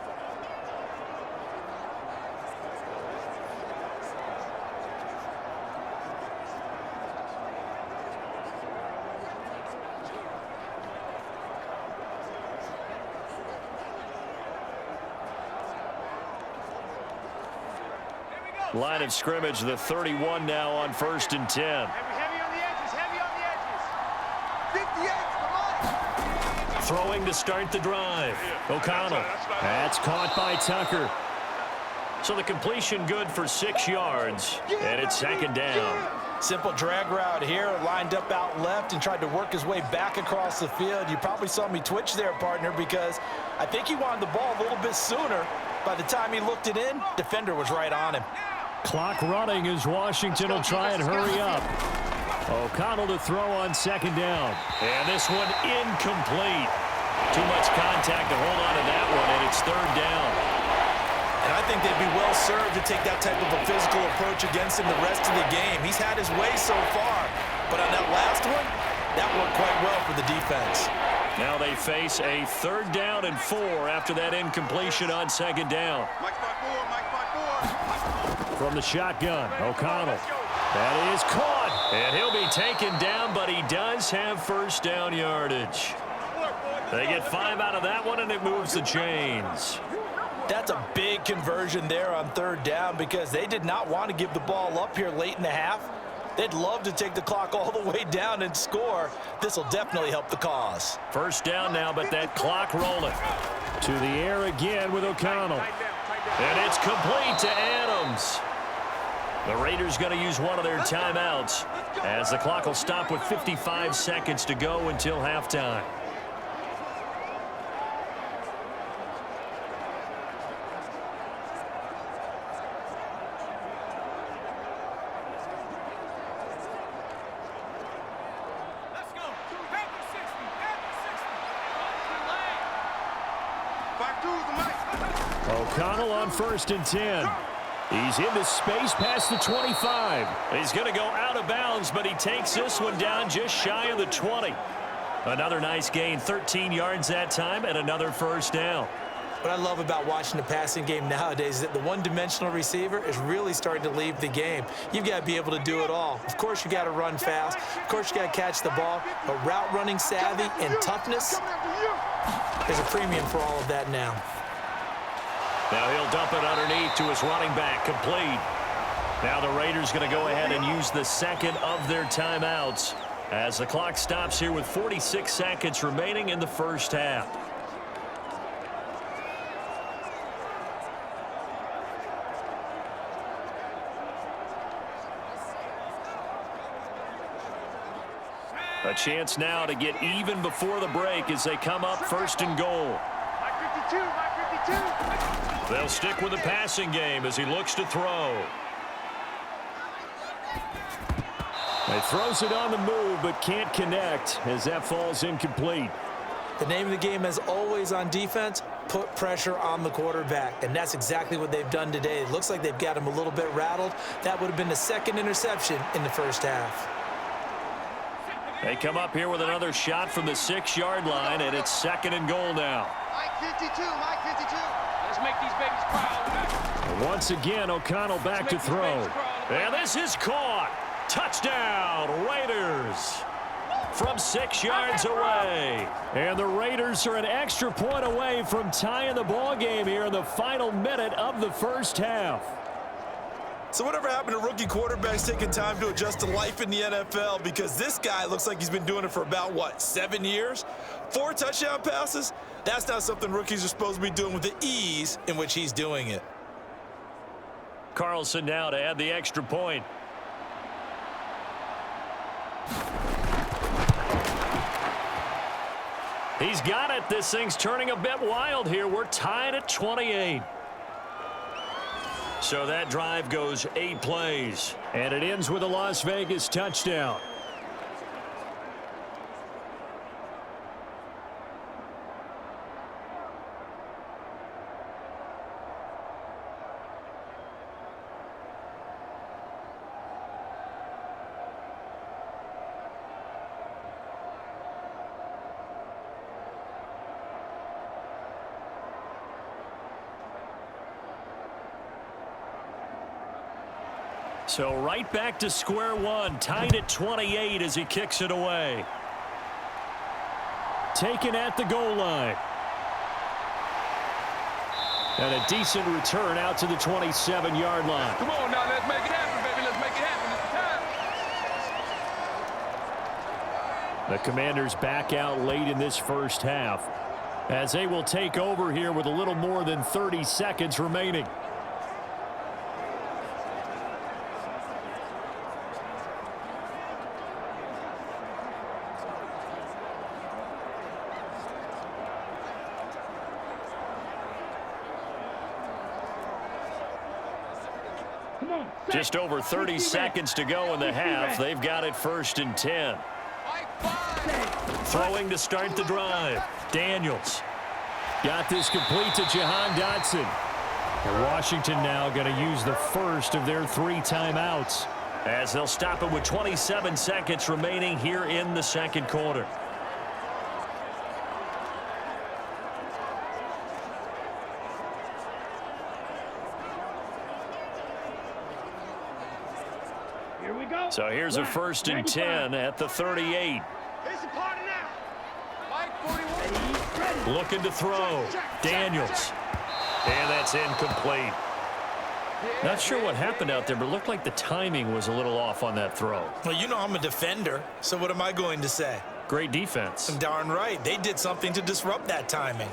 Line of scrimmage, the 31 now on 1st and 10. Heavy on the edges, heavy on the edges. 58, come on. Throwing to start the drive. O'Connell. That's caught by Tucker. So the completion good for 6 yards, and it's 2nd down. Simple drag route here, lined up out left and tried to work his way back across the field. You probably saw me twitch there, partner, because I think he wanted the ball a little bit sooner. By the time he looked it in, defender was right on him. Clock running as Washington will try and hurry up. O'Connell to throw on 2nd down. And this one incomplete. Too much contact to hold on to that one, and it's 3rd down. And I think they'd be well served to take that type of a physical approach against him the rest of the game. He's had his way so far, but on that last one, that worked quite well for the defense. Now they face a 3rd down and 4 after that incompletion on 2nd down. Mike 5-4, Mike 5-4. From the shotgun, O'Connell. That is caught, and he'll be taken down, but he does have 1st down yardage. They get 5 out of that one, and it moves the chains. That's a big conversion there on 3rd down because they did not want to give the ball up here late in the half. They'd love to take the clock all the way down and score. This will definitely help the cause. 1st down now, but that clock rolling. To the air again with O'Connell. And it's complete to Adams. The Raiders going to use one of their timeouts as the clock will stop with 55 seconds to go until halftime. O'Connell on 1st and 10. He's into space past the 25. He's going to go out of bounds, but he takes this one down just shy of the 20. Another nice gain, 13 yards that time, and another 1st down. What I love about watching the passing game nowadays is that the one-dimensional receiver is really starting to leave the game. You've got to be able to do it all. Of course, you got to run fast. Of course, you got to catch the ball. But route running savvy and toughness, there's a premium for all of that now. Now he'll dump it underneath to his running back, complete. Now the Raiders going to go ahead and use the 2nd of their timeouts as the clock stops here with 46 seconds remaining in the first half. A chance now to get even before the break as they come up 1st and goal. Mike 52, Mike 52. They'll stick with the passing game as he looks to throw. He throws it on the move but can't connect as that falls incomplete. The name of the game, as always on defense, put pressure on the quarterback, and that's exactly what they've done today. It looks like they've got him a little bit rattled. That would have been the 2nd interception in the first half. They come up here with another shot from the 6-yard line, and it's 2nd and goal now. Mike 52, Mike 52. Let's make these babies proud. Once again, O'Connell back to throw. And this is caught. Touchdown, Raiders. From 6 yards away. And the Raiders are an extra point away from tying the ball game here in the final minute of the first half. So whatever happened to rookie quarterbacks taking time to adjust to life in the NFL? Because this guy looks like he's been doing it for about, what, 7 years? 4 touchdown passes? That's not something rookies are supposed to be doing with the ease in which he's doing it. Carlson now to add the extra point. He's got it. This thing's turning a bit wild here. We're tied at 28. So that drive goes 8 plays, and it ends with a Las Vegas touchdown. So right back to square one, tied at 28 as he kicks it away. Taken at the goal line. And a decent return out to the 27-yard line. Come on now, let's make it happen, baby. Let's make it happen. It's time. The Commanders back out late in this first half as they will take over here with a little more than 30 seconds remaining. Just over 30 seconds to go in the half. They've got it 1st and 10. Throwing to start the drive. Daniels. Got this complete to Jahan Dotson. And Washington now going to use the first of their 3 timeouts as they'll stop it with 27 seconds remaining here in the second quarter. So here's a 1st and 10 at the 38. Looking to throw. Daniels. And that's incomplete. Not sure what happened out there, but it looked like the timing was a little off on that throw. Well, you know I'm a defender, so what am I going to say? Great defense. Darn right. They did something to disrupt that timing.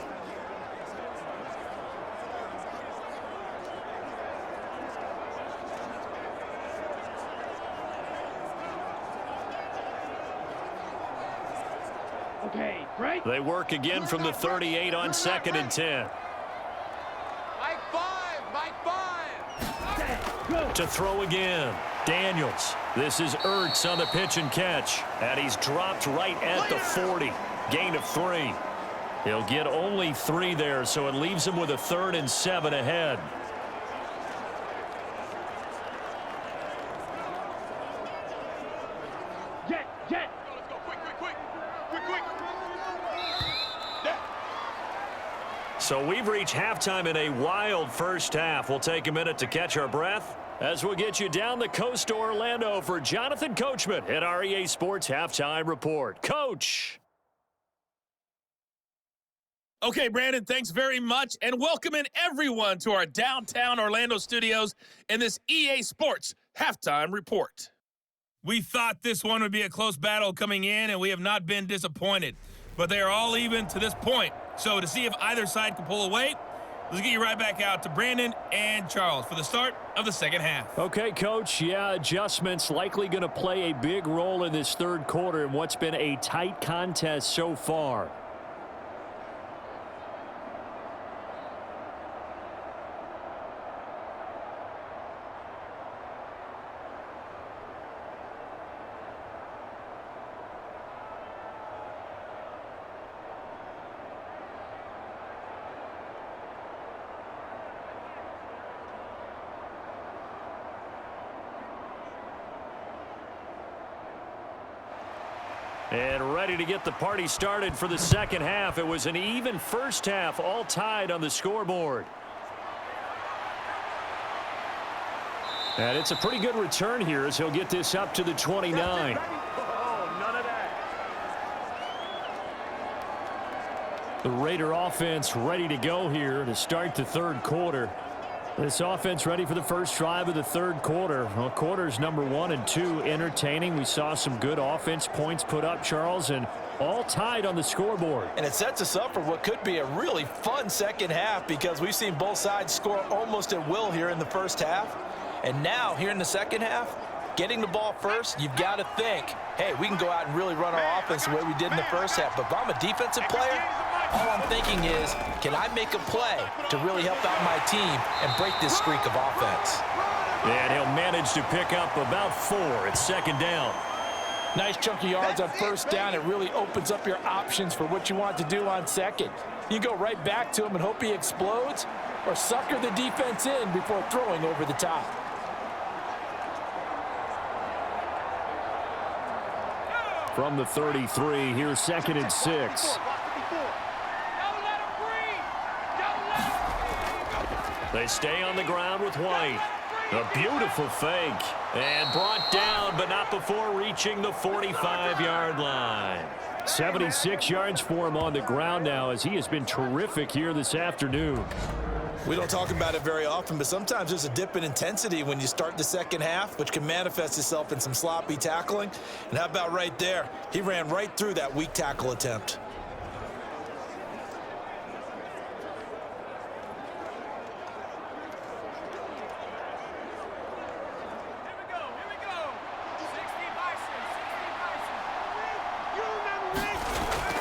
Okay, right. They work again from the 38 on 2nd and 10. Mike 5. To throw again. Daniels. This is Ertz on the pitch and catch. And he's dropped right at the 40. Gain of 3. He'll get only 3 there, so it leaves him with a 3rd and 7 ahead. Jet. Let's go quick. So we've reached halftime in a wild first half. We'll take a minute to catch our breath as we'll get you down the coast to Orlando for Jonathan Coachman at our EA Sports Halftime Report. Coach. Okay, Brandon, thanks very much, and welcome in everyone to our downtown Orlando studios in this EA Sports Halftime Report. We thought this one would be a close battle coming in, and we have not been disappointed. But they are all even to this point. So to see if either side can pull away, let's get you right back out to Brandon and Charles for the start of the second half. Okay, Coach. Yeah, adjustments likely going to play a big role in this third quarter in what's been a tight contest so far. And ready to get the party started for the second half. It was an even first half, all tied on the scoreboard. And it's a pretty good return here as he'll get this up to the 29. Oh, none of that. The Raider offense ready to go here to start the third quarter. This offense ready for the first drive of the third quarter. Well, quarters number 1 and 2 entertaining. We saw some good offense points put up, Charles, and all tied on the scoreboard. And it sets us up for what could be a really fun second half because we've seen both sides score almost at will here in the first half. And now, here in the second half, getting the ball first, you've got to think, hey, we can go out and really run our offense the way we did in the first half. But if I'm a defensive player, all I'm thinking is, can I make a play to really help out my team and break this streak of offense? And he'll manage to pick up about 4. It's second down. Nice chunk of yards on first down. It really opens up your options for what you want to do on second. You go right back to him and hope he explodes, or sucker the defense in before throwing over the top. From the 33, here's second and 6. They stay on the ground with White. A beautiful fake. And brought down, but not before reaching the 45-yard line. 76 yards for him on the ground now, as he has been terrific here this afternoon. We don't talk about it very often, but sometimes there's a dip in intensity when you start the second half, which can manifest itself in some sloppy tackling. And how about right there? He ran right through that weak tackle attempt.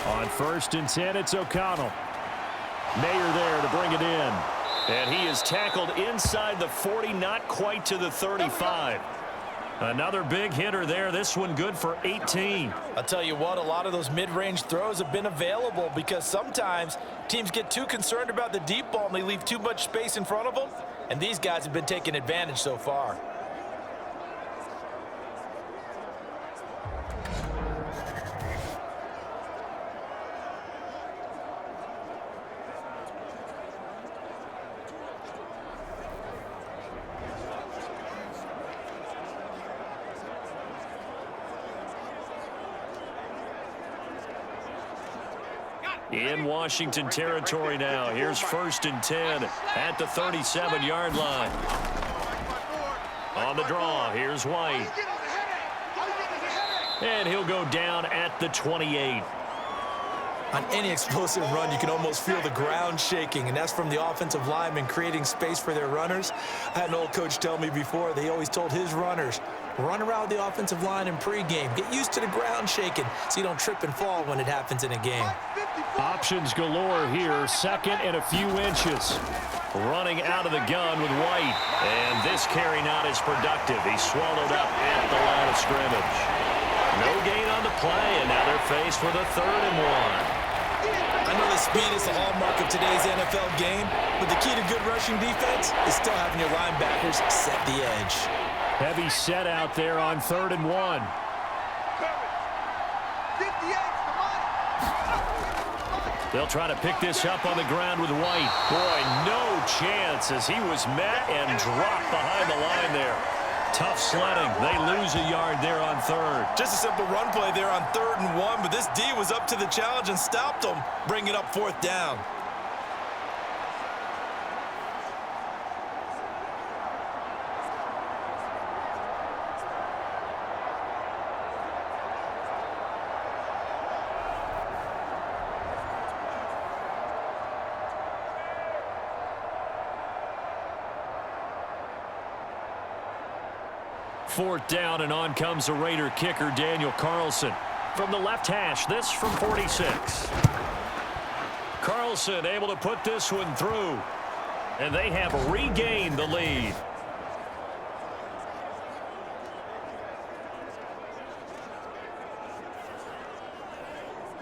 On first and 10, it's O'Connell. Mayer there to bring it in. And he is tackled inside the 40, not quite to the 35. Another big hitter there. This one good for 18. I'll tell you what, a lot of those mid-range throws have been available because sometimes teams get too concerned about the deep ball and they leave too much space in front of them. And these guys have been taking advantage so far. In Washington territory now. Here's first and 10 at the 37-yard line. On the draw, here's White. And he'll go down at the 28. On any explosive run, you can almost feel the ground shaking, and that's from the offensive linemen creating space for their runners. I had an old coach tell me before, they always told his runners, run around the offensive line in pregame. Get used to the ground shaking so you don't trip and fall when it happens in a game. Options galore here. Second and a few inches. Running out of the gun with White. And this carry not as productive. He's swallowed up at the line of scrimmage. No gain on the play, and now they're faced with a 3rd and 1. I know that speed is the hallmark of today's NFL game, but the key to good rushing defense is still having your linebackers set the edge. Heavy set out there on 3rd and 1. They'll try to pick this up on the ground with White. Boy, no chance as he was met and dropped behind the line there. Tough sledding. They lose a yard there on 3rd. Just a simple run play there on 3rd and 1, but this D was up to the challenge and stopped them, bringing up 4th down. Fourth down, and on comes the Raider kicker, Daniel Carlson. From the left hash, this from 46. Carlson able to put this one through. And they have regained the lead.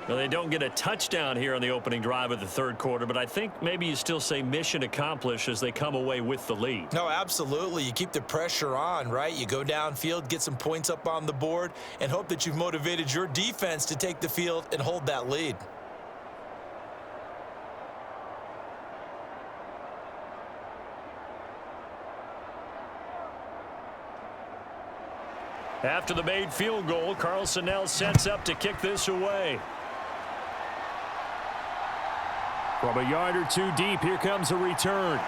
Well, they don't get a touchdown here on the opening drive of the third quarter, but I think maybe you still say mission accomplished as they come away with the lead. No, absolutely. You keep the pressure on, right? You go downfield, get some points up on the board, and hope that you've motivated your defense to take the field and hold that lead. After the made field goal, Carlson now sets up to kick this away. From a yard or two deep, here comes a return.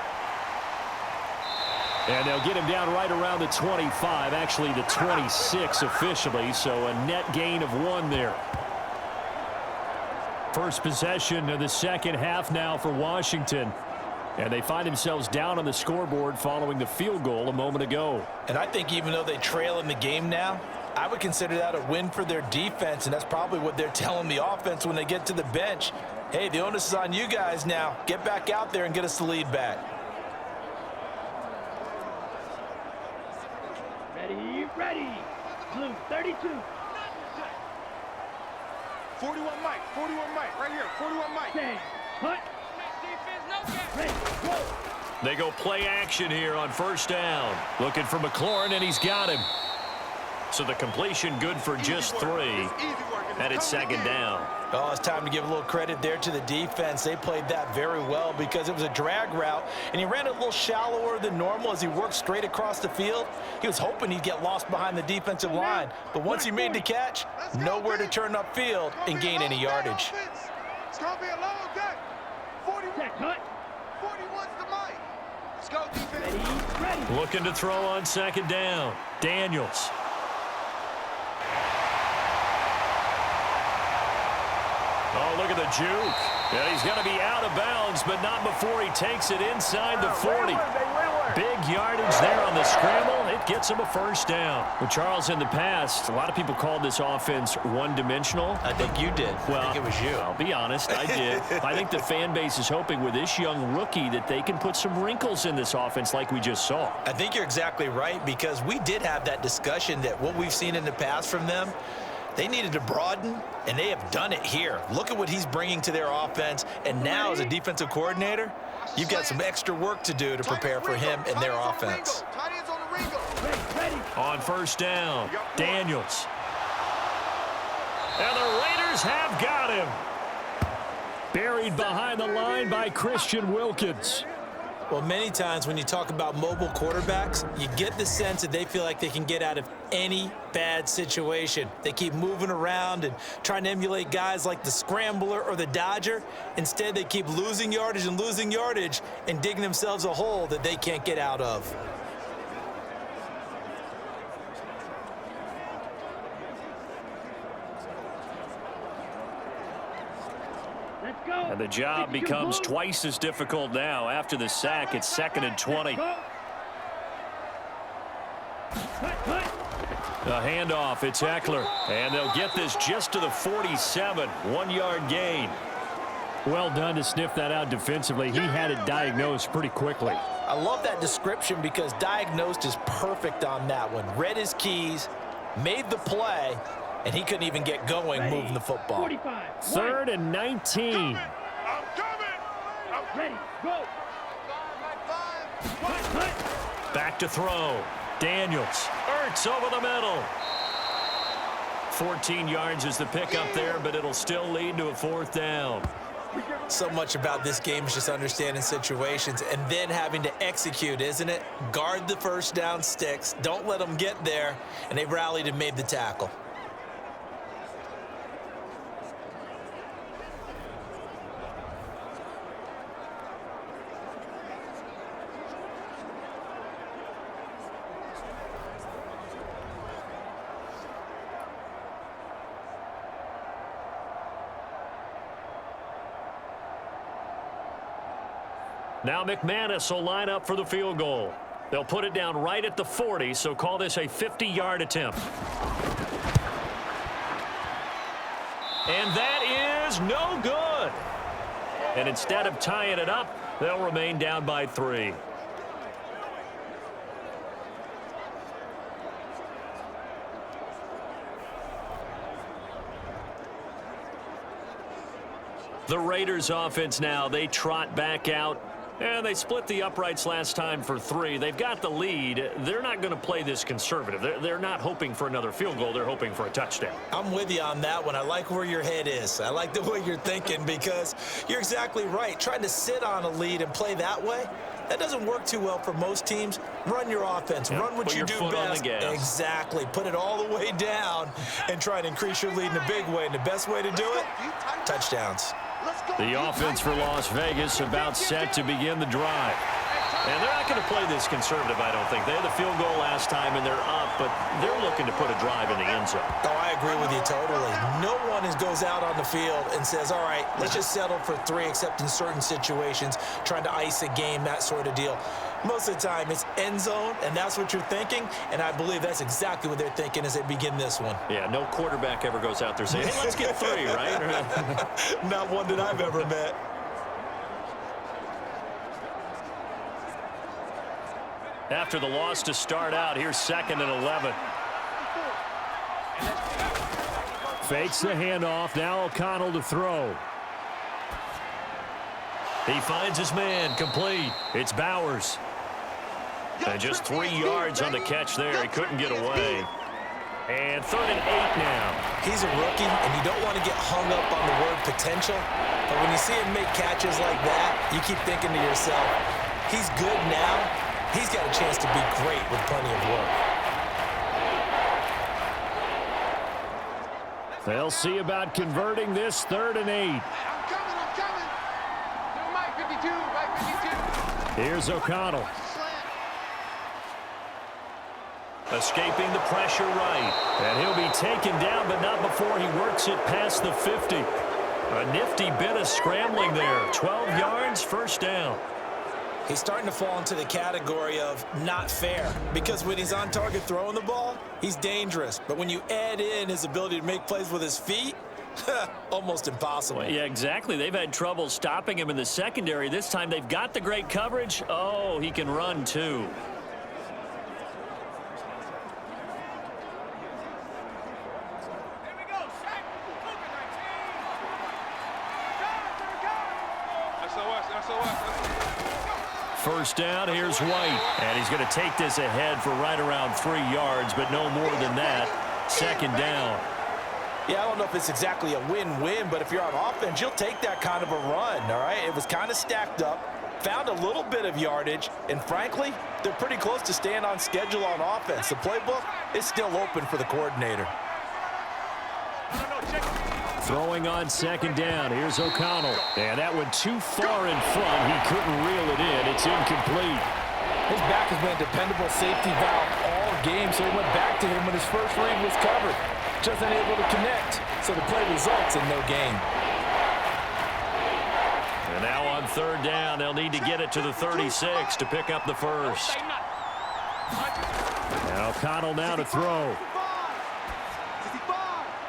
And they'll get him down right around the 25, actually the 26 officially, so a net gain of 1 there. First possession of the second half now for Washington. And they find themselves down on the scoreboard following the field goal a moment ago. And I think even though they trail in the game now, I would consider that a win for their defense, and that's probably what they're telling the offense when they get to the bench. Hey, the onus is on you guys now. Get back out there and get us the lead back. Ready. Blue, 32. 41 Mike, 41 Mike, right here, 41 Mike. Stand. Hut. Ready, go. They go play action here on first down. Looking for McLaurin, and he's got him. So the completion good for just 3. And it's second down. Oh, it's time to give a little credit there to the defense. They played that very well because it was a drag route, and he ran it a little shallower than normal as he worked straight across the field. He was hoping he'd get lost behind the defensive line, but once he made the catch, nowhere to turn upfield and gain any yardage. It's going to be a long day. 41's the Mike. Let's go, defense. Ready. Looking to throw on second down. Daniels. Oh, look at the juke. And he's going to be out of bounds, but not before he takes it inside the 40. Big yardage there on the scramble. It gets him a first down. Well, Charles, in the past, a lot of people called this offense one-dimensional. I think you did. Well, I think it was you. I'll be honest, I did. I think the fan base is hoping with this young rookie that they can put some wrinkles in this offense like we just saw. I think you're exactly right, because we did have that discussion that what we've seen in the past from them, they needed to broaden, and they have done it here. Look at what he's bringing to their offense, and now as a defensive coordinator, you've got some extra work to do to prepare for him and their offense. On first down, Daniels. And the Raiders have got him. Buried behind the line by Christian Wilkins. Well, many times when you talk about mobile quarterbacks, you get the sense that they feel like they can get out of any bad situation. They keep moving around and trying to emulate guys like the Scrambler or the Dodger. Instead, they keep losing yardage and digging themselves a hole that they can't get out of. And the job becomes twice as difficult now. After the sack, it's 2nd and 20. A handoff, it's Eckler. And they'll get this just to the 47. 1-yard gain. Well done to sniff that out defensively. He had it diagnosed pretty quickly. I love that description because diagnosed is perfect on that one. Read his keys, made the play, and he couldn't even get going moving the football. 45. 3rd and 19. I'm coming. Ready, go. Back to throw. Daniels. Ertz over the middle. 14 yards is the pickup there, but it'll still lead to a 4th down. So much about this game is just understanding situations and then having to execute, isn't it? Guard the first down sticks. Don't let them get there. And they rallied and made the tackle. Now McManus will line up for the field goal. They'll put it down right at the 40, so call this a 50-yard attempt. And that is no good. And instead of tying it up, they'll remain down by 3. The Raiders offense now, they trot back out. And they split the uprights last time for 3. They've got the lead. They're not going to play this conservative. They're not hoping for another field goal. They're hoping for a touchdown. I'm with you on that one. I like where your head is. I like the way you're thinking because you're exactly right. Trying to sit on a lead and play that way, that doesn't work too well for most teams. Run your offense. Run what you do best. Exactly. Put it all the way down and try to increase your lead in a big way. And the best way to do it, touchdowns. The offense for Las Vegas about set to begin the drive. And they're not going to play this conservative, I don't think. They had the field goal last time, and they're up, but they're looking to put a drive in the end zone. Oh, I agree with you totally. No one goes out on the field and says, all right, let's just settle for 3, except in certain situations, trying to ice a game, that sort of deal. Most of the time, it's end zone, and that's what you're thinking, and I believe that's exactly what they're thinking as they begin this one. Yeah, no quarterback ever goes out there saying, hey, let's get 3, right? Not one that I've ever met. After the loss to start out, here's 2nd and 11. Fakes the handoff. Now O'Connell to throw. He finds his man, complete. It's Bowers. And just 3 yards on the catch there. He couldn't get away. And 3rd and 8 now. He's a rookie, and you don't want to get hung up on the word potential. But when you see him make catches like that, you keep thinking to yourself, he's good now. He's got a chance to be great with plenty of work. They'll see about converting this 3rd and 8. I'm coming. Do Mike 52, Mike 52. Here's O'Connell. Escaping the pressure right. And he'll be taken down, but not before he works it past the 50. A nifty bit of scrambling there. 12 yards, 1st down. He's starting to fall into the category of not fair, because when he's on target throwing the ball, he's dangerous. But when you add in his ability to make plays with his feet, almost impossible. Well, yeah, exactly. They've had trouble stopping him in the secondary. This time they've got the great coverage. Oh, he can run too. First down, here's White. And he's going to take this ahead for right around 3 yards, but no more than that. 2nd down. Yeah, I don't know if it's exactly a win-win, but if you're on offense, you'll take that kind of a run, all right? It was kind of stacked up, found a little bit of yardage, and frankly, they're pretty close to staying on schedule on offense. The playbook is still open for the coordinator. Throwing on 2nd down. Here's O'Connell. And that went too far in front. He couldn't reel it in. It's incomplete. His back has been a dependable safety valve all game, so he went back to him when his first read was covered. Just unable to connect, so the play results in no gain. And now on 3rd down, they'll need to get it to the 36 to pick up the first. And O'Connell now to throw.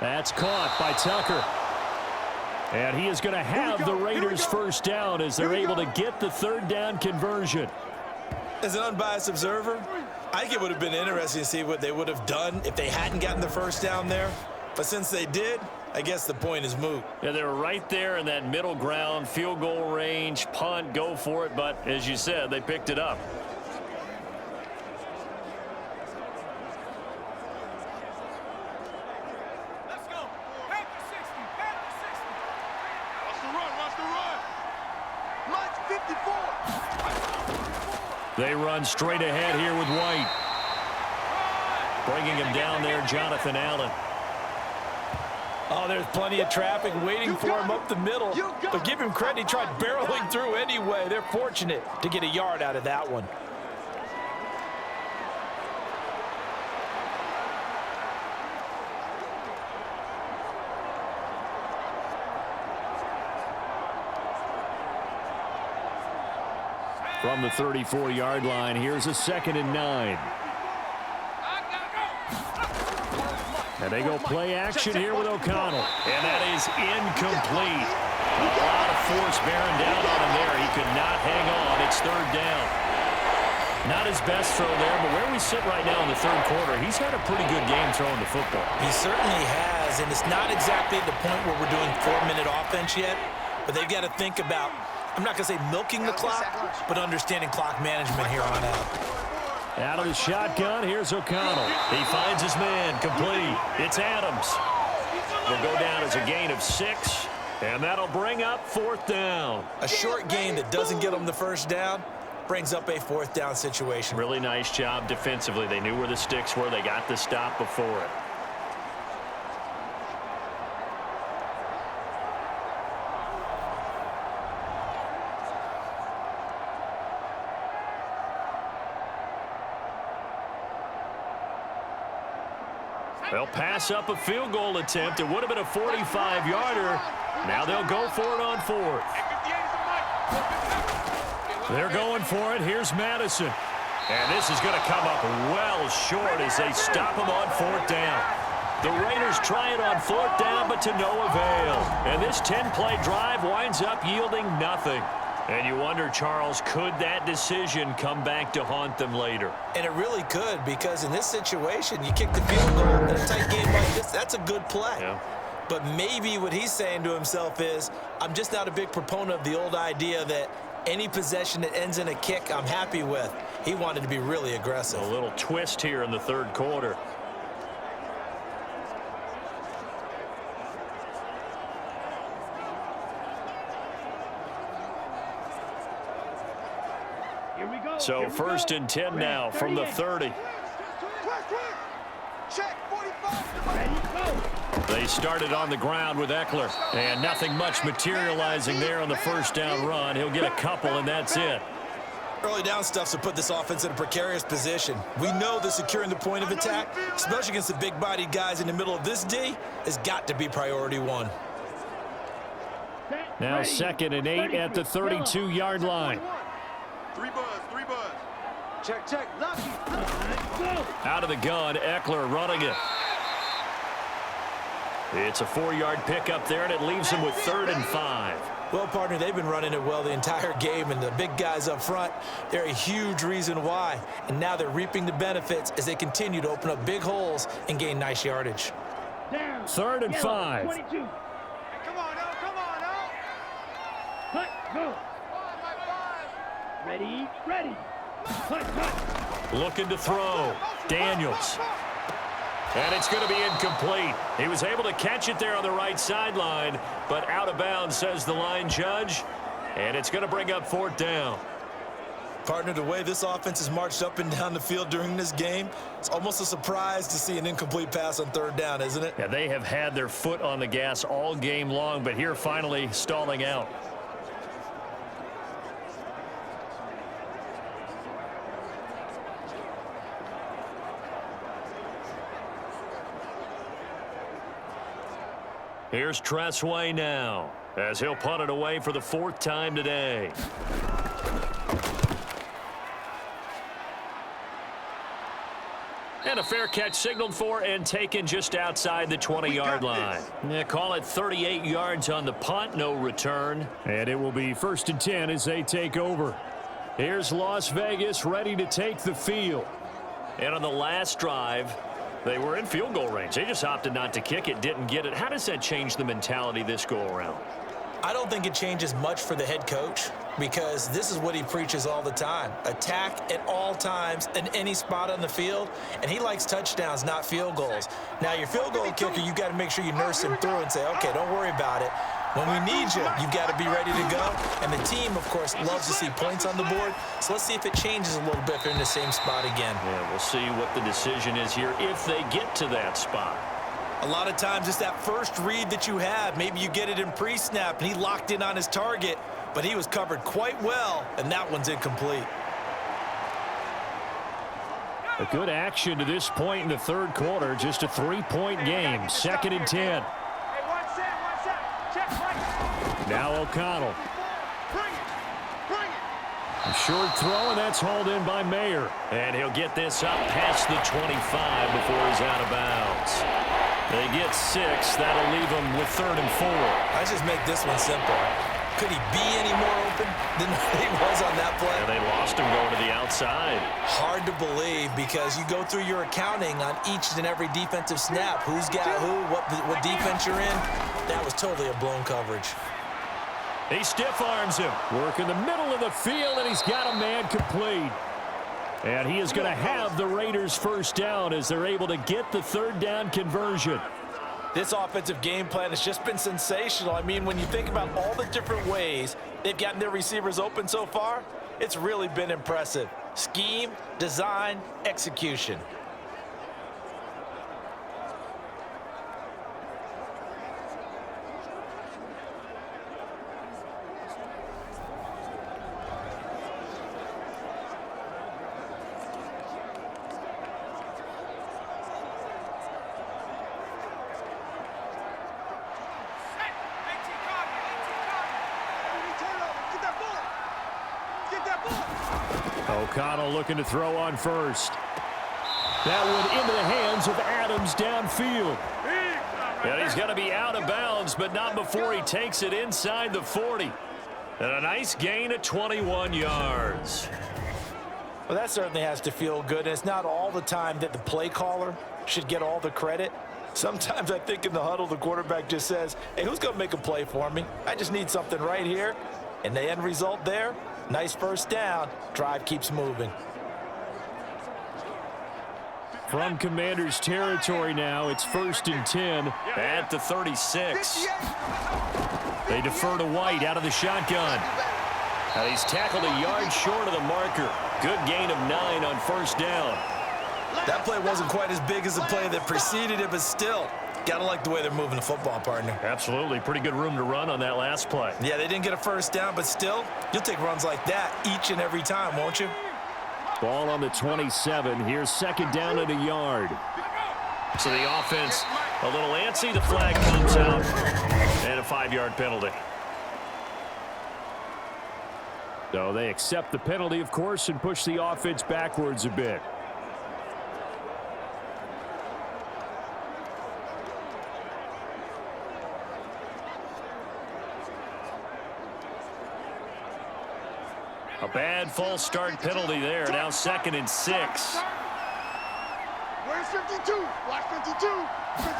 That's caught by Tucker. And he is going to have the Raiders' first down as they're able to get the 3rd down conversion. As an unbiased observer, I think it would have been interesting to see what they would have done if they hadn't gotten the first down there. But since they did, I guess the point is moot. Yeah, they were right there in that middle ground, field goal range, punt, go for it. But as you said, they picked it up. They run straight ahead here with White. Bringing him down there, Jonathan Allen. Oh, there's plenty of traffic waiting for him up the middle. But give him credit, he tried barreling through anyway. They're fortunate to get a yard out of that one. From the 34-yard line, here's a 2nd and 9. And they go play action here with O'Connell. And that is incomplete. A lot of force bearing down on him there. He could not hang on. It's 3rd down. Not his best throw there, but where we sit right now in the 3rd quarter, he's had a pretty good game throwing the football. He certainly has, and it's not exactly at the point where we're doing 4-minute offense yet, but they've got to think about, I'm not going to say milking the clock, but understanding clock management here on out. Out of the shotgun, here's O'Connell. He finds his man, complete. It's Adams. Will go down as a gain of 6, and that'll bring up 4th down. A short gain that doesn't get them the first down brings up a 4th down situation. Really nice job defensively. They knew where the sticks were. They got the stop before it. They'll pass up a field goal attempt. It would have been a 45-yarder. Now they'll go for it on fourth. They're going for it. Here's Madison. And this is going to come up well short as they stop him on fourth down. The Raiders try it on fourth down, but to no avail. And this 10-play drive winds up yielding nothing. And you wonder, Charles, could that decision come back to haunt them later? And it really could, because in this situation, you kick the field goal in a tight game like this, that's a good play. Yeah. But maybe what he's saying to himself is, I'm just not a big proponent of the old idea that any possession that ends in a kick I'm happy with. He wanted to be really aggressive. A little twist here in the third quarter. Here we go. So first and 10 now from the 30. Check, 45. Ready, go. They started on the ground with Eckler, and nothing much materializing there on the first down run. He'll get a couple, and that's it. Early down stuff's to put this offense in a precarious position. We know that securing the point of attack, especially against the big-bodied guys in the middle of this D, has got to be priority one. Now Ready. 2nd and 8 at the 32-yard line. Three buzz. Check, lucky. Go. Out of the gun, Eckler running it. It's a 4-yard pickup there, and it leaves him with 3rd and 5. Well, partner, they've been running it well the entire game, and the big guys up front, they're a huge reason why. And now they're reaping the benefits as they continue to open up big holes and gain nice yardage. Down. 3rd and Yellow, 5. 22. Come on, now. Cut, go. Ready, ready. Cut. Looking to throw. Daniels. And it's going to be incomplete. He was able to catch it there on the right sideline, but out of bounds, says the line judge. And it's going to bring up 4th down. Partner, the way this offense has marched up and down the field during this game, it's almost a surprise to see an incomplete pass on 3rd down, isn't it? Yeah, they have had their foot on the gas all game long, but here finally stalling out. Here's Tressway now, as he'll punt it away for the 4th time today. And a fair catch signaled for and taken just outside the 20-yard line. Yeah, call it 38 yards on the punt, no return. And it will be 1st and 10 as they take over. Here's Las Vegas ready to take the field. And on the last drive, they were in field goal range. They just opted not to kick it, didn't get it. How does that change the mentality this go-around? I don't think it changes much for the head coach, because this is what he preaches all the time. Attack at all times in any spot on the field, and he likes touchdowns, not field goals. Now, your field goal kicker, you got to make sure you nurse him through and say, okay, don't worry about it. When we need you, you've got to be ready to go. And the team, of course, loves to see points on the board. So let's see if it changes a little bit if they're in the same spot again. Yeah, we'll see what the decision is here if they get to that spot. A lot of times it's that first read that you have. Maybe you get it in pre-snap, and he locked in on his target, but he was covered quite well, and that one's incomplete. A good action to this point in the 3rd quarter. Just a 3-point game. 2nd and 10. Now O'Connell. A short throw, and that's hauled in by Mayer. And he'll get this up past the 25 before he's out of bounds. They get 6. That'll leave them with 3rd and 4. Let's just make this one simple. Could he be any more open than he was on that play? And they lost him going to the outside. Hard to believe, because you go through your accounting on each and every defensive snap. Who's got who, what defense you're in. That was totally a blown coverage. He stiff arms him. Work in the middle of the field, and he's got a man complete. And he is going to have the Raiders' 1st down as they're able to get the 3rd down conversion. This offensive game plan has just been sensational. I mean, when you think about all the different ways they've gotten their receivers open so far, it's really been impressive. Scheme, design, execution. O'Connell looking to throw on first. That one into the hands of Adams downfield. And he's going to be out of bounds, but not before he takes it inside the 40. And a nice gain of 21 yards. Well, that certainly has to feel good. And it's not all the time that the play caller should get all the credit. Sometimes I think in the huddle, the quarterback just says, hey, who's going to make a play for me? I just need something right here. And the end result there, nice first down. Drive keeps moving. From Commanders territory now, it's 1st and 10 at the 36. They defer to White out of the shotgun. And he's tackled a yard short of the marker. Good gain of 9 on first down. That play wasn't quite as big as the play that preceded it, but still, gotta like the way they're moving the football, partner. Absolutely. Pretty good room to run on that last play. Yeah, they didn't get a first down, but still, you'll take runs like that each and every time, won't you? Ball on the 27. Here's 2nd down and a yard. So the offense a little antsy. The flag comes out. And a 5-yard penalty. So they accept the penalty, of course, and push the offense backwards a bit. A bad false start penalty there. Now 2nd and 6. Where's 52? Watch 52.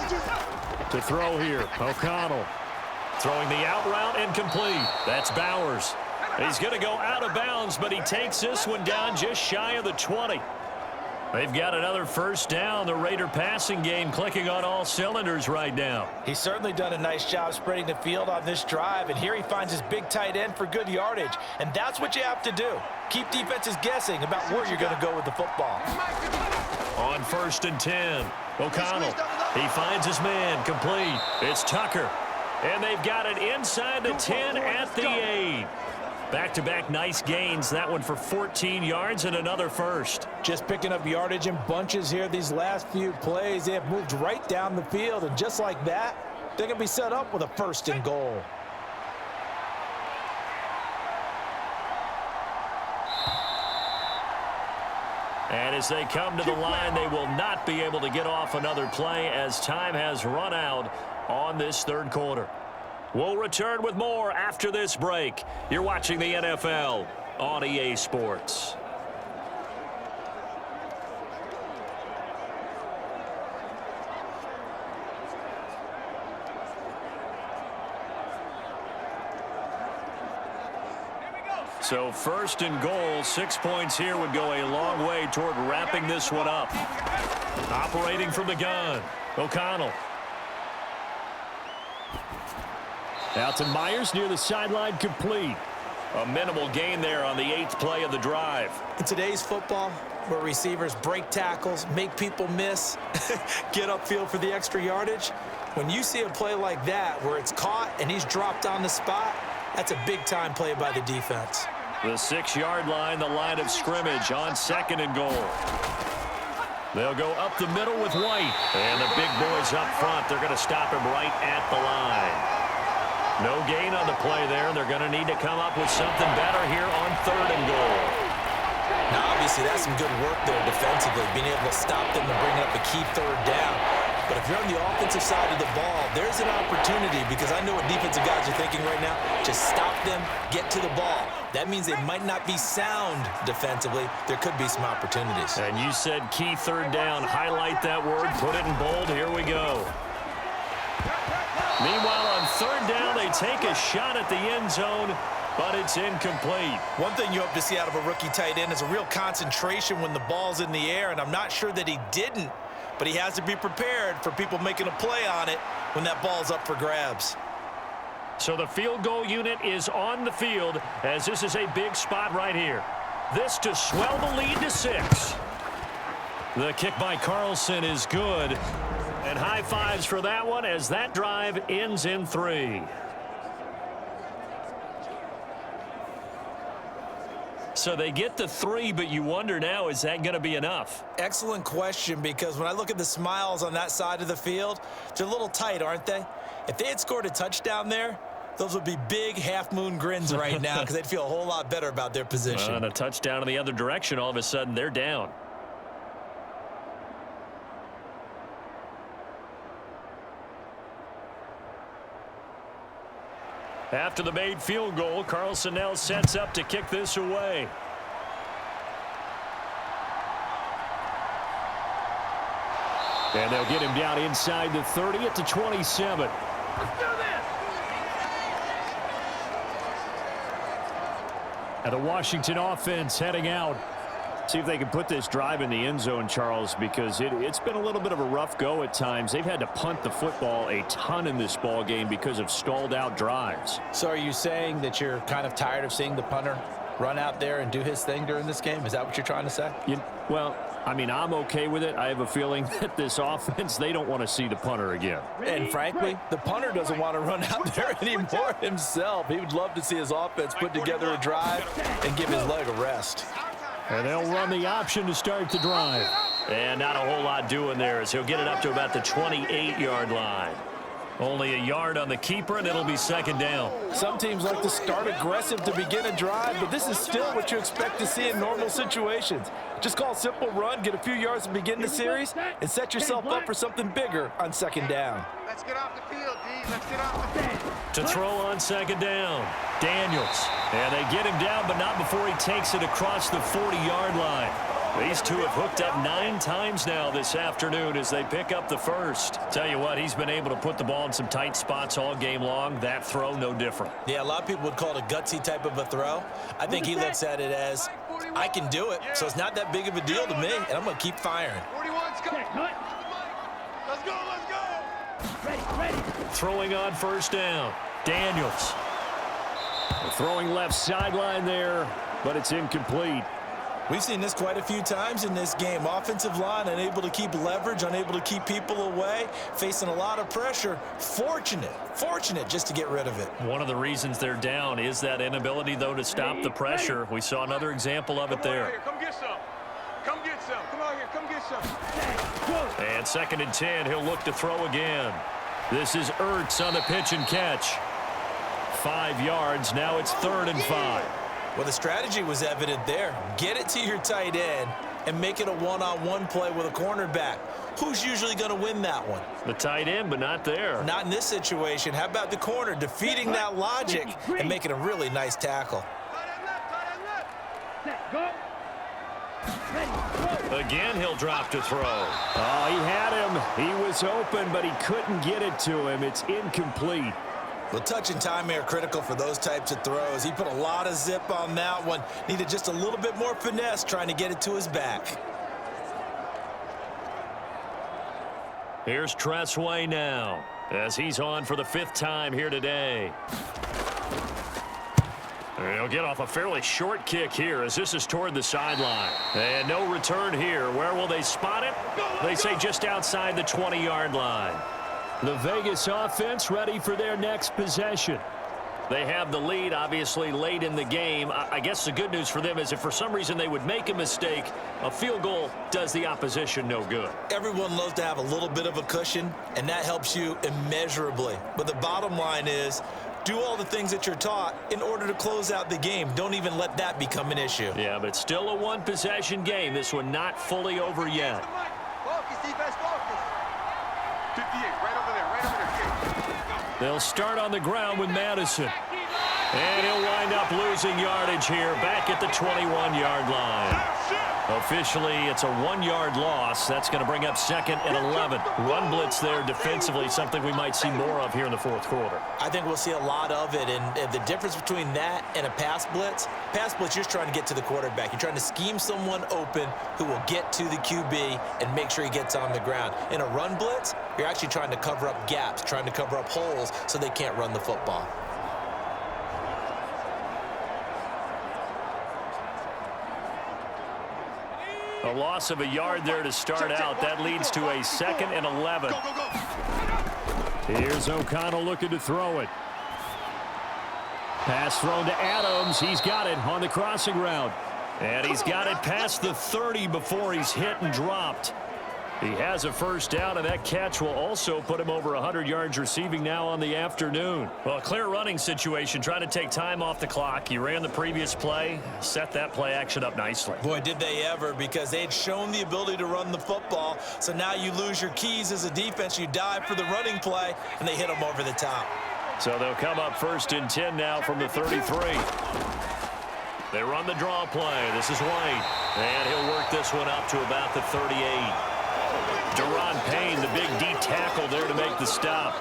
52. To throw here, O'Connell. Throwing the out route incomplete. That's Bowers. He's going to go out of bounds, but he takes this one down just shy of the 20. They've got another first down. The Raider passing game clicking on all cylinders right now. He's certainly done a nice job spreading the field on this drive, and here he finds his big tight end for good yardage. And that's what you have to do. Keep defenses guessing about where you're going to go with the football. On 1st and 10, O'Connell. He finds his man, complete. It's Tucker. And they've got it inside the 10 at the 8. Back-to-back nice gains. That one for 14 yards and another first. Just picking up yardage in bunches here these last few plays. They have moved right down the field, and just like that, they're going to be set up with a 1st and goal. And as they come to the line, they will not be able to get off another play as time has run out on this 3rd quarter. We'll return with more after this break. You're watching the NFL on EA Sports. So 1st and goal, 6 points here would go a long way toward wrapping this one up. Operating from the gun, O'Connell. Out to Myers near the sideline, complete. A minimal gain there on the 8th play of the drive. In today's football, where receivers break tackles, make people miss, get upfield for the extra yardage, when you see a play like that where it's caught and he's dropped on the spot, that's a big-time play by the defense. The 6-yard line, the line of scrimmage on 2nd and goal. They'll go up the middle with White. And the big boys up front, they're going to stop him right at the line. No gain on the play there. They're going to need to come up with something better here on 3rd and goal. Now, obviously, that's some good work there defensively, being able to stop them and bring up a key 3rd down. But if you're on the offensive side of the ball, there's an opportunity, because I know what defensive guys are thinking right now. Just stop them, get to the ball. That means they might not be sound defensively. There could be some opportunities. And you said key 3rd down. Highlight that word. Put it in bold. Here we go. Meanwhile, on 3rd down, they take a shot at the end zone, but it's incomplete. One thing you hope to see out of a rookie tight end is a real concentration when the ball's in the air, and I'm not sure that he didn't, but he has to be prepared for people making a play on it when that ball's up for grabs. So the field goal unit is on the field, as this is a big spot right here. This to swell the lead to 6. The kick by Carlson is good. And high fives for that one as that drive ends in 3. So they get the 3, but you wonder now, is that going to be enough? Excellent question, because when I look at the smiles on that side of the field, they're a little tight, aren't they? If they had scored a touchdown there, those would be big half-moon grins right now because they'd feel a whole lot better about their position. And a touchdown in the other direction, all of a sudden they're down. After the made field goal, Carlson now sets up to kick this away. And they'll get him down inside the 30 at the 27. Let's do this. And the Washington offense heading out. See if they can put this drive in the end zone, Charles, because it's been a little bit of a rough go at times. They've had to punt the football a ton in this ball game because of stalled out drives. So are you saying that you're kind of tired of seeing the punter run out there and do his thing during this game? Is that what you're trying to say? Well, I mean, I'm okay with it. I have a feeling that this offense, they don't want to see the punter again. And frankly, the punter doesn't want to run out there anymore himself. He would love to see his offense put together a drive and give his leg a rest. And they'll run the option to start the drive. And not a whole lot doing there as he'll get it up to about the 28-yard line. Only a yard on the keeper, and it'll be second down. Some teams like to start aggressive to begin a drive, but this is still what you expect to see in normal situations. Just call a simple run, get a few yards to begin the series, and set yourself up for something bigger on second down. Let's get off the field, D. Let's get off the field. To throw on second down, Daniels. And they get him down, but not before he takes it across the 40-yard line. These two have hooked up 9 times now this afternoon as they pick up the first. Tell you what, he's been able to put the ball in some tight spots all game long. That throw, no different. Yeah, a lot of people would call it a gutsy type of a throw. I think he looks at it as, I can do it, so it's not that big of a deal to me, and I'm going to keep firing. 41's coming. Let's go, let's go. Ready. Throwing on first down, Daniels. Throwing left sideline there, but it's incomplete. We've seen this quite a few times in this game. Offensive line unable to keep leverage, unable to keep people away, facing a lot of pressure. Fortunate just to get rid of it. One of the reasons they're down is that inability, though, to stop the pressure. We saw another example of it there. Come get some. Come get some. Come out here. Come get some. And second and 10, he'll look to throw again. This is Ertz on the pitch and catch. 5 yards. Now it's 3rd and 5. Well, the strategy was evident there. Get it to your tight end and make it a one-on-one play with a cornerback. Who's usually going to win that one? The tight end, but not there. Not in this situation. How about the corner defeating that logic and making a really nice tackle? Set, go. Ready, Again, he'll drop to throw. Oh, he had him. He was open, but he couldn't get it to him. It's incomplete. Well, touch and timing are critical for those types of throws. He put a lot of zip on that one. Needed just a little bit more finesse trying to get it to his back. Here's Tressway now as he's on for the 5th time here today. He'll get off a fairly short kick here as this is toward the sideline. And no return here. Where will they spot it? They say just outside the 20-yard line. The Vegas offense ready for their next possession. They have the lead, obviously, late in the game. I guess the good news for them is if for some reason they would make a mistake, a field goal does the opposition no good. Everyone loves to have a little bit of a cushion, and that helps you immeasurably. But the bottom line is, do all the things that you're taught in order to close out the game. Don't even let that become an issue. Yeah, but it's still a one-possession game. This one not fully over yet. Focus, defense, focus. 58, right over there, right over there. They'll start on the ground with Madison. And he'll wind up losing yardage here back at the 21-yard line. Officially, it's a 1-yard loss. That's going to bring up 2nd and 11. Run blitz there defensively, something we might see more of here in the 4th quarter. I think we'll see a lot of it, and the difference between that and a pass blitz, you're just trying to get to the quarterback. You're trying to scheme someone open who will get to the QB and make sure he gets on the ground. In a run blitz, you're actually trying to cover up gaps, trying to cover up holes so they can't run the football. A loss of a yard there to start out. That leads to a 2nd and 11. Here's O'Connell looking to throw it. Pass thrown to Adams. He's got it on the crossing route. And he's got it past the 30 before he's hit and dropped. He has a first down, and that catch will also put him over 100 yards receiving now on the afternoon. Well, a clear running situation, trying to take time off the clock. He ran the previous play, set that play action up nicely. Boy, did they ever, because they'd shown the ability to run the football. So now you lose your keys as a defense. You dive for the running play, and they hit them over the top. So they'll come up 1st and 10 now from the 33. They run the draw play. This is White, and he'll work this one up to about the 38. Deron Payne, the big D tackle there to make the stop.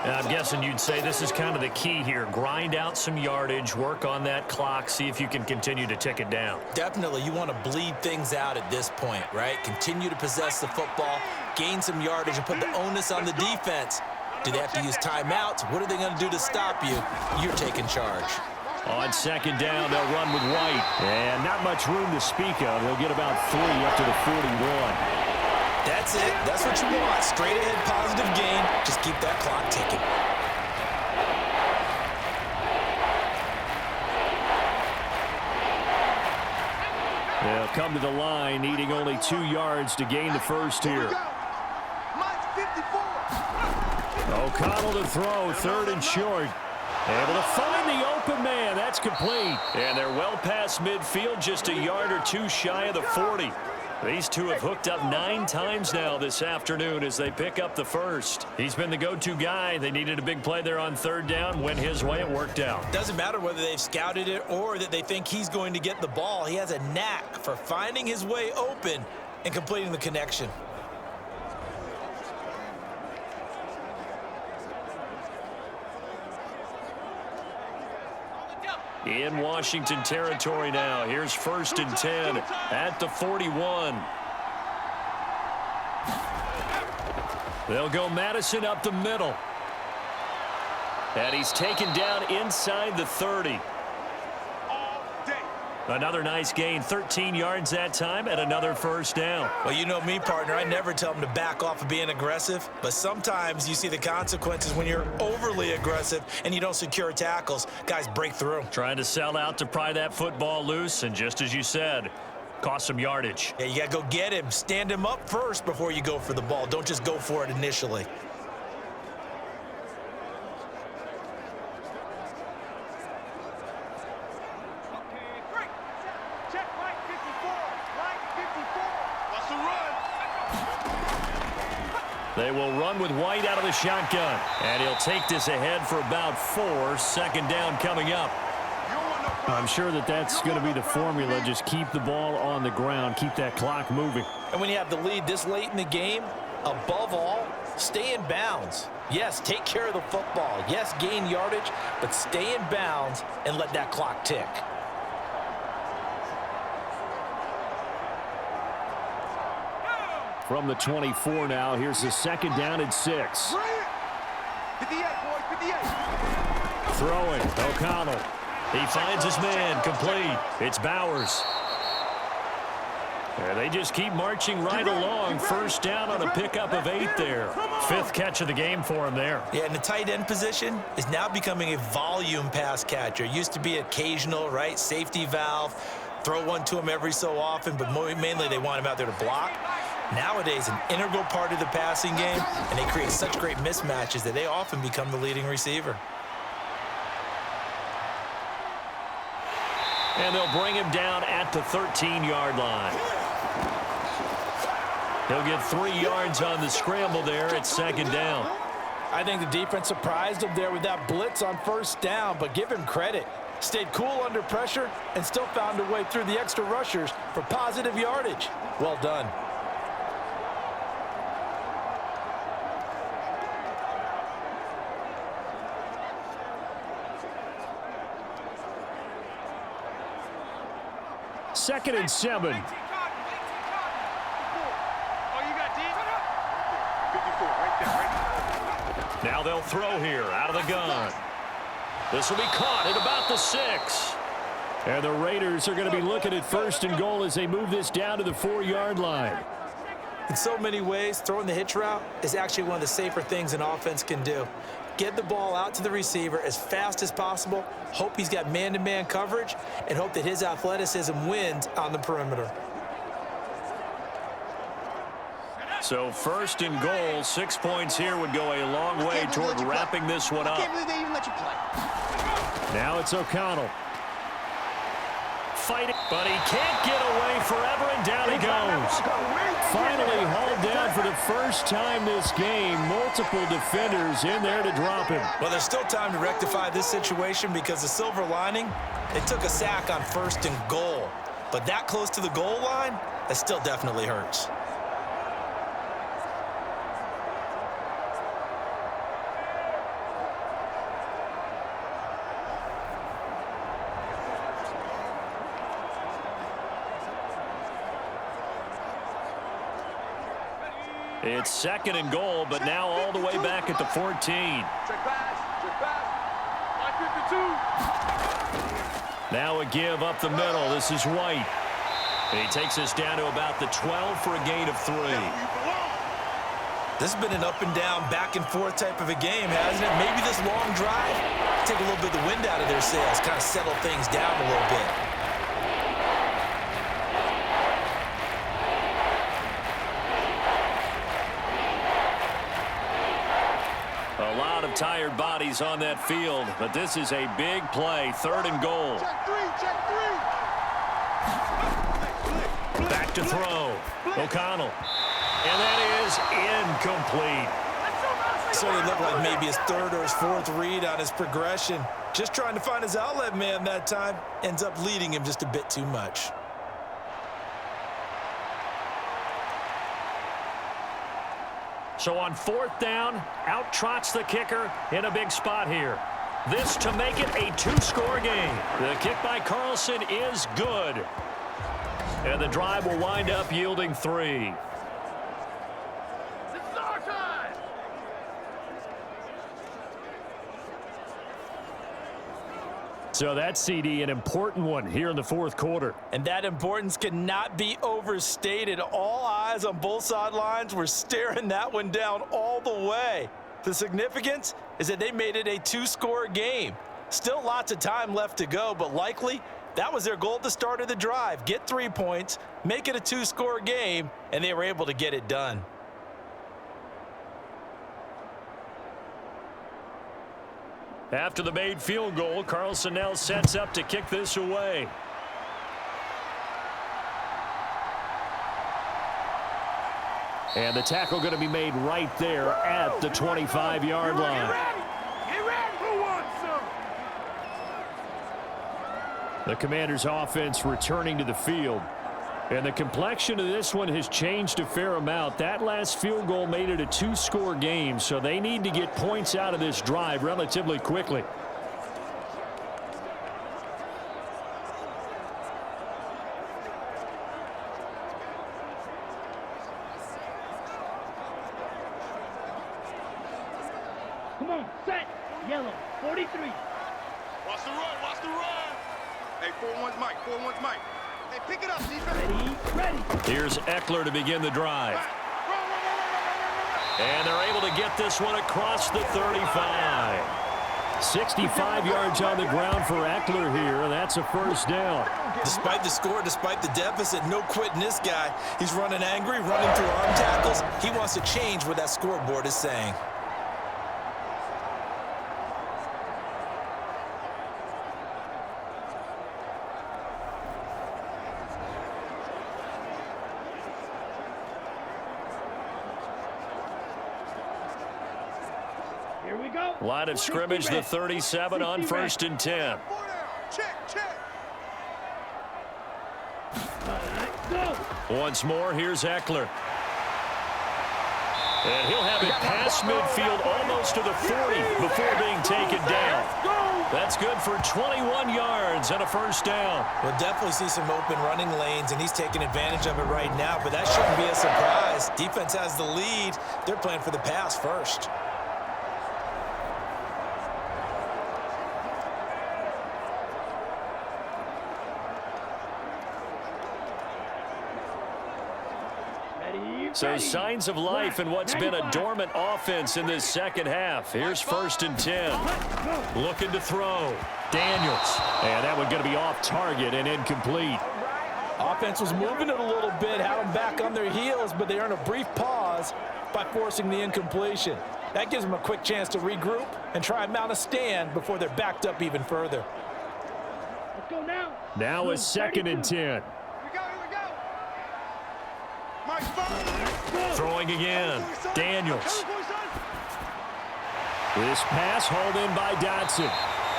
And I'm guessing you'd say this is kind of the key here. Grind out some yardage, work on that clock, see if you can continue to tick it down. Definitely, you want to bleed things out at this point, right? Continue to possess the football, gain some yardage, and put the onus on the defense. Do they have to use timeouts? What are they going to do to stop you? You're taking charge. On 2nd down, they'll run with White. And not much room to speak of. They'll get about 3 up to the 41. That's it. That's what you want. Straight ahead, positive gain. Just keep that clock ticking. They'll come to the line, needing only 2 yards to gain the first here. O'Connell to throw, 3rd and short. Able to find the open man. That's complete. And they're well past midfield, just a yard or 2 shy of the 40. These two have hooked up 9 times now this afternoon as they pick up the first. He's been the go-to guy. They needed a big play there on 3rd down. Went his way. It worked out. Doesn't matter whether they've scouted it or that they think he's going to get the ball. He has a knack for finding his way open and completing the connection. In Washington territory now. Here's 1st and 10 at the 41. They'll go Madison up the middle. And he's taken down inside the 30. Another nice gain, 13 yards that time, and another first down. Well, you know me, partner. I never tell them to back off of being aggressive, but sometimes you see the consequences when you're overly aggressive and you don't secure tackles. Guys break through. Trying to sell out to pry that football loose, and just as you said, cost some yardage. Yeah, you got to go get him. Stand him up first before you go for the ball. Don't just go for it initially. They will run with White out of the shotgun. And he'll take this ahead for about 4. 2nd down coming up. I'm sure that's going to be the formula. Just keep the ball on the ground. Keep that clock moving. And when you have the lead this late in the game, above all, stay in bounds. Yes, take care of the football. Yes, gain yardage, but stay in bounds and let that clock tick. From the 24 now, here's the 2nd down and 6. 58, boys, 58. Throwing, O'Connell. He finds his man, complete. It's Bowers. And they just keep marching right along. 1st down on a pickup of 8 there. 5th catch of the game for him there. Yeah, and the tight end position is now becoming a volume pass catcher. Used to be occasional, right? Safety valve. Throw one to him every so often, but mainly they want him out there to block. Nowadays, an integral part of the passing game, and they create such great mismatches that they often become the leading receiver. And they'll bring him down at the 13-yard line. He'll get 3 yards on the scramble there at 2nd down. I think the defense surprised him there with that blitz on 1st down, but give him credit. Stayed cool under pressure and still found a way through the extra rushers for positive yardage. Well done. Second and 7. Now they'll throw here out of the gun. This will be caught at about the 6. And the Raiders are going to be looking at 1st and goal as they move this down to the 4-yard line. In so many ways, throwing the hitch route is actually one of the safer things an offense can do. Get the ball out to the receiver as fast as possible, hope he's got man-to-man coverage, and hope that his athleticism wins on the perimeter. So first and goal, 6 points here would go a long way toward wrapping this one up. I can't believe they even let you play. Now it's O'Connell. Fighting, but he can't get away forever, and down he goes. Finally hauled down for the first time this game. Multiple defenders in there to drop him. Well, there's still time to rectify this situation because the silver lining, they took a sack on first and goal. But that close to the goal line, that still definitely hurts. It's second and goal, but now all the way back at the 14. Check pass. Line 52. Now a give up the middle. This is White. And he takes us down to about the 12 for a gain of 3. This has been an up and down, back and forth type of a game, hasn't it? Maybe this long drive, take a little bit of the wind out of their sails, kind of settle things down a little bit. A lot of tired bodies on that field, but this is a big play. Third and goal. Check three. Back to throw. O'Connell. And that is incomplete. So it looked like maybe his third or his fourth read on his progression. Just trying to find his outlet man that time. Ends up leading him just a bit too much. So on fourth down, out trots the kicker in a big spot here. This to make it a 2-score game. The kick by Carlson is good. And the drive will wind up yielding 3. This is our time. So that CD, an important one here in the fourth quarter. And that importance cannot be overstated. All eyes on both sidelines were staring that one down all the way. The significance is that they made it a 2-score game. Still lots of time left to go, but likely that was their goal at the start of the drive. Get 3 points, make it a 2-score game, and they were able to get it done. After the made field goal, Carlson now sets up to kick this away. And the tackle going to be made right there at the 25-yard line. Get ready. Who wants some? The Commanders' offense returning to the field. And the complexion of this one has changed a fair amount. That last field goal made it a 2-score game, so they need to get points out of this drive relatively quickly. Come on, set. Yellow, 43. Watch the run. Hey, 4-1's Mike. Hey, pick it up, defense. Ready. Here's Eckler to begin the drive. And they're able to get this one across the 35. 65 yards on the ground for Eckler here, and that's a first down. Despite the score, despite the deficit, no quitting this guy. He's running angry, running through arm tackles. He wants to change what that scoreboard is saying. Here we go. Line of scrimmage, the 37 on first and 10. Check. Go. Once more, here's Eckler. And he'll have it past midfield almost to the 40 before being taken down. That's good for 21 yards and a first down. We'll definitely see some open running lanes, and he's taking advantage of it right now, but that shouldn't be a surprise. Defense has the lead. They're playing for the pass first. So signs of life in what's been a dormant offense in this second half. Here's first and 10. Looking to throw. Daniels. And that one going to be off target and incomplete. Offense was moving it a little bit, had them back on their heels, but they earned a brief pause by forcing the incompletion. That gives them a quick chance to regroup and try and mount a stand before they're backed up even further. Let's go now. Now a 2nd and 10. Here we go. Mike, fire. Throwing again. Daniels. This pass hauled in by Dotson.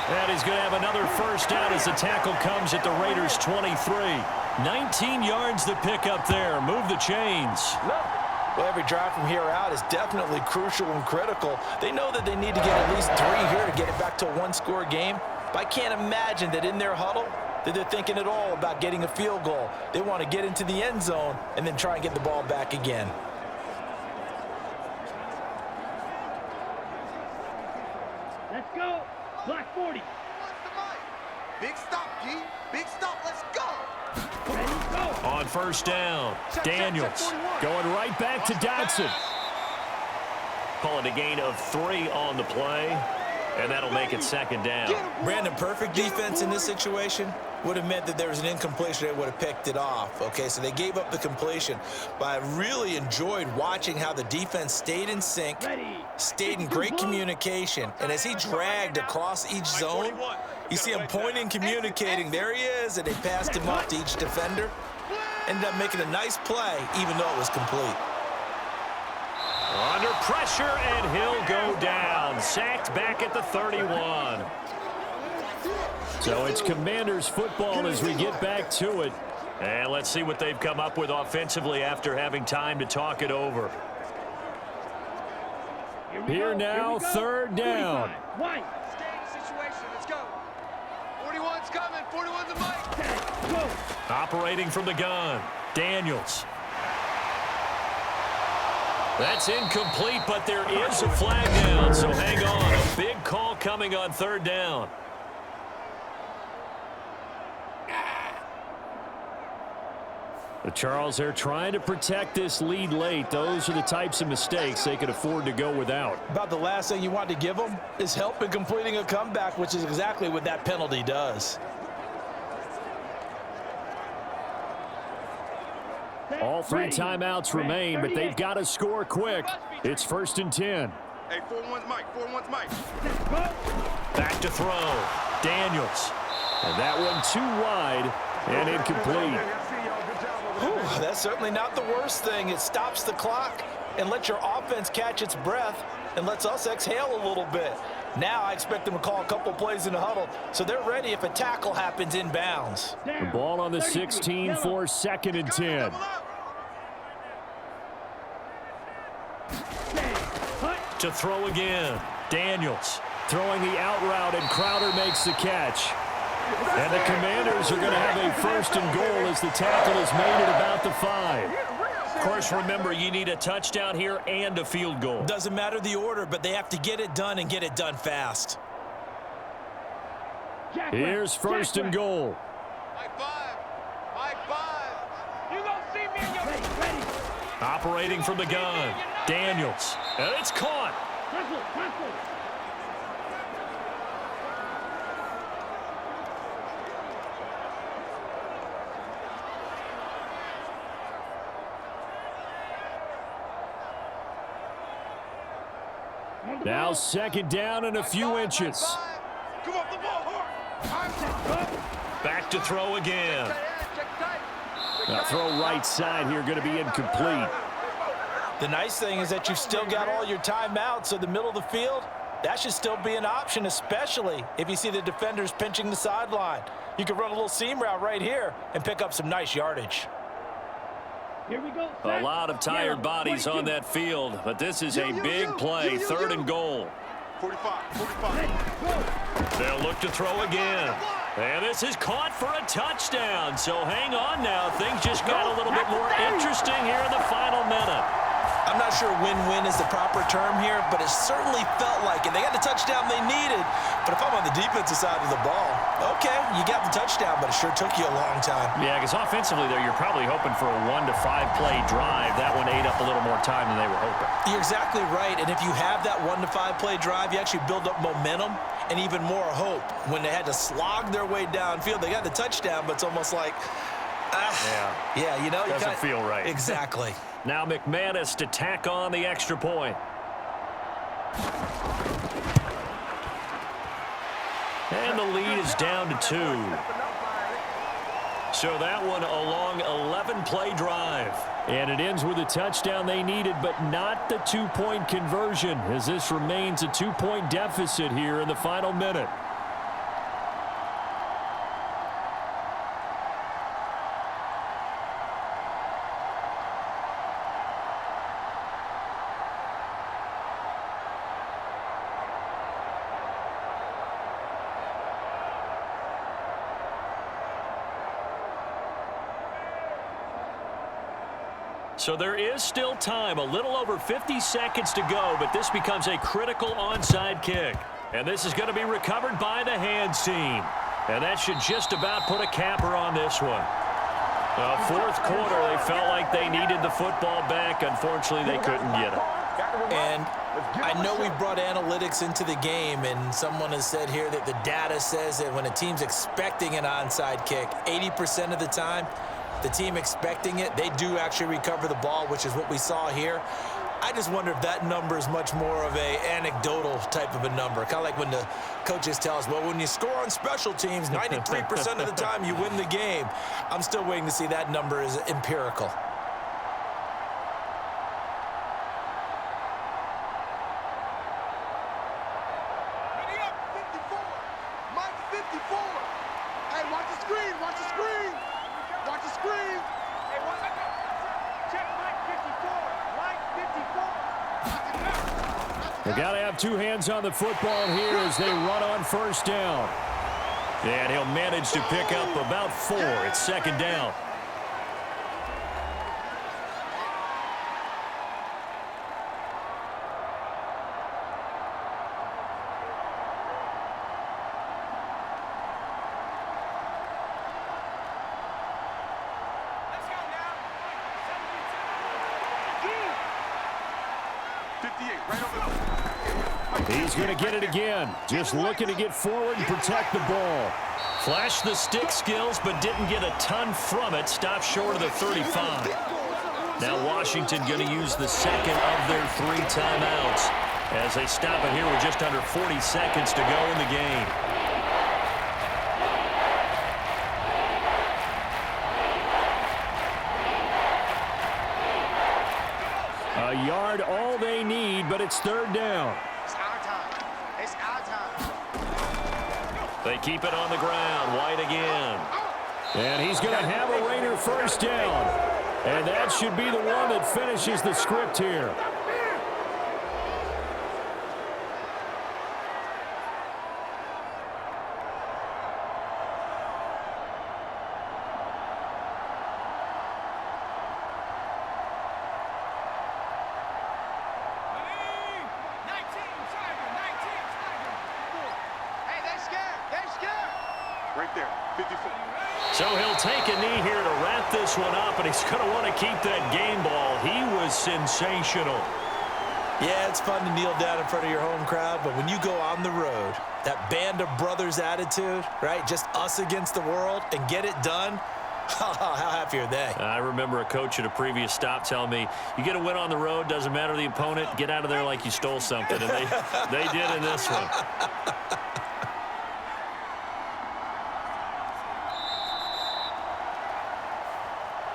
And he's going to have another first down as the tackle comes at the Raiders' 23. 19 yards to pick up there. Move the chains. Well, every drive from here out is definitely crucial and critical. They know that they need to get at least 3 here to get it back to a one-score game. But I can't imagine that in their huddle that they're thinking at all about getting a field goal. They want to get into the end zone and then try and get the ball back again. Let's go. Black 40. Big stop, G. Big stop. Let's go. Ready, go. On first down, Daniels going right back to Dotson. Call it a gain of 3 on the play, and that'll make it 2nd down. Brandon, perfect defense in this situation would have meant that there was an incompletion. They would have picked it off. Okay, so they gave up the completion. But I really enjoyed watching how the defense stayed in sync, stayed in great communication. And as he dragged across each zone, you see him pointing, communicating. There he is, and they passed him off to each defender. Ended up making a nice play, even though it was complete. Under pressure, and he'll go down. Sacked back at the 31. So it's Commanders football as we get back to it. And let's see what they've come up with offensively after having time to talk it over. Here now, 3rd down. White. Stay in situation. Let's go. 41's coming. 41's a mic. Go. Operating from the gun, Daniels. That's incomplete, but there is a flag down, so hang on. A big call coming on 3rd down. The Charles, they're trying to protect this lead late. Those are the types of mistakes they could afford to go without. About the last thing you want to give them is help in completing a comeback, which is exactly what that penalty does. All 3 timeouts remain, but they've got to score quick. It's 1st and 10. Hey, 41's Mike. 41's Mike. Back to throw. Daniels. And that one too wide and incomplete. Whew, that's certainly not the worst thing. It stops the clock and lets your offense catch its breath and lets us exhale a little bit. Now I expect them to call a couple plays in the huddle, so they're ready if a tackle happens inbounds. The ball on the 16 for 2nd and 10. To throw again. Daniels throwing the out route, and Crowder makes the catch. And the Commanders are going to have a 1st and goal as the tackle is made at about the 5. Of course, remember, you need a touchdown here and a field goal. Doesn't matter the order, but they have to get it done and get it done fast. Here's 1st and goal. Mike 5. Mike 5. You gonna see me in your... Ready. Operating from the gun. Daniels. And it's caught. Tackle. Now 2nd down and a few inches. Come off the ball hard. Back to throw again. Now throw right side here, going to be incomplete. The nice thing is that you've still got all your timeouts, so the middle of the field, that should still be an option, especially if you see the defenders pinching the sideline. You can run a little seam route right here and pick up some nice yardage. Here we go. A lot of tired bodies on that field, but this is a big play, 3rd and goal. 45. They'll look to throw again. And this is caught for a touchdown. So hang on now. Things just got a little bit more interesting here in the final minute. I'm not sure win-win is the proper term here, but it certainly felt like it. They got the touchdown they needed, but if I'm on the defensive side of the ball, okay, you got the touchdown, but it sure took you a long time. Yeah, because offensively there, you're probably hoping for a 1 to 5 play drive. That one ate up a little more time than they were hoping. You're exactly right, and if you have that 1 to 5 play drive, you actually build up momentum and even more hope. When they had to slog their way downfield, they got the touchdown, but it's almost like Yeah, you know. Doesn't feel right. Exactly. Now McManus to tack on the extra point. And the lead is down to 2. So that one a long 11-play drive. And it ends with a touchdown they needed, but not the 2-point conversion, as this remains a 2-point deficit here in the final minute. So there is still time, a little over 50 seconds to go, but this becomes a critical onside kick. And this is going to be recovered by the hands team. And that should just about put a capper on this one. Fourth quarter, they felt like they needed the football back. Unfortunately, they couldn't get it. And I know we brought analytics into the game, and someone has said here that the data says that when a team's expecting an onside kick, 80% of the time, the team expecting it, they do actually recover the ball, which is what we saw here. I just wonder if that number is much more of a anecdotal type of a number. Kind of like when the coaches tell us, well, when you score on special teams, 93% of the time you win the game. I'm still waiting to see that number is empirical. Ready up, 54. Mike 54. Hey, watch the screen, watch the screen. Watch the screen. Hey, check Mike 54. Mike 54. They got to have two hands on the football here as they run on first down. And he'll manage to pick up about 4. It's second down. He's going to get it again. Just looking to get forward and protect the ball. Flashed the stick skills, but didn't get a ton from it. Stopped short of the 35. Now Washington going to use the second of their 3 timeouts as they stop it here with just under 40 seconds to go in the game. A yard all they need, but it's third down. It's our time. It's our time. They keep it on the ground. White again. And he's going to have a Raider first down. And that should be the one that finishes the script here. Right there, 54. So he'll take a knee here to wrap this one up, and he's going to want to keep that game ball. He was sensational. Yeah, it's fun to kneel down in front of your home crowd, but when you go on the road, that band of brothers attitude, right, just us against the world, and get it done, how happy are they? I remember a coach at a previous stop telling me, you get a win on the road, doesn't matter the opponent, get out of there like you stole something, and they did in this one.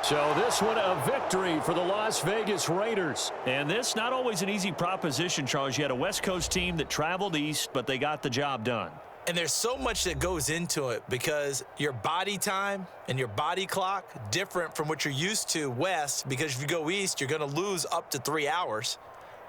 So this one a victory for the Las Vegas Raiders. And this not always an easy proposition, Charles. You had a West Coast team that traveled east, but they got the job done. And there's so much that goes into it because your body time and your body clock different from what you're used to west, because if you go east, you're going to lose up to 3 hours.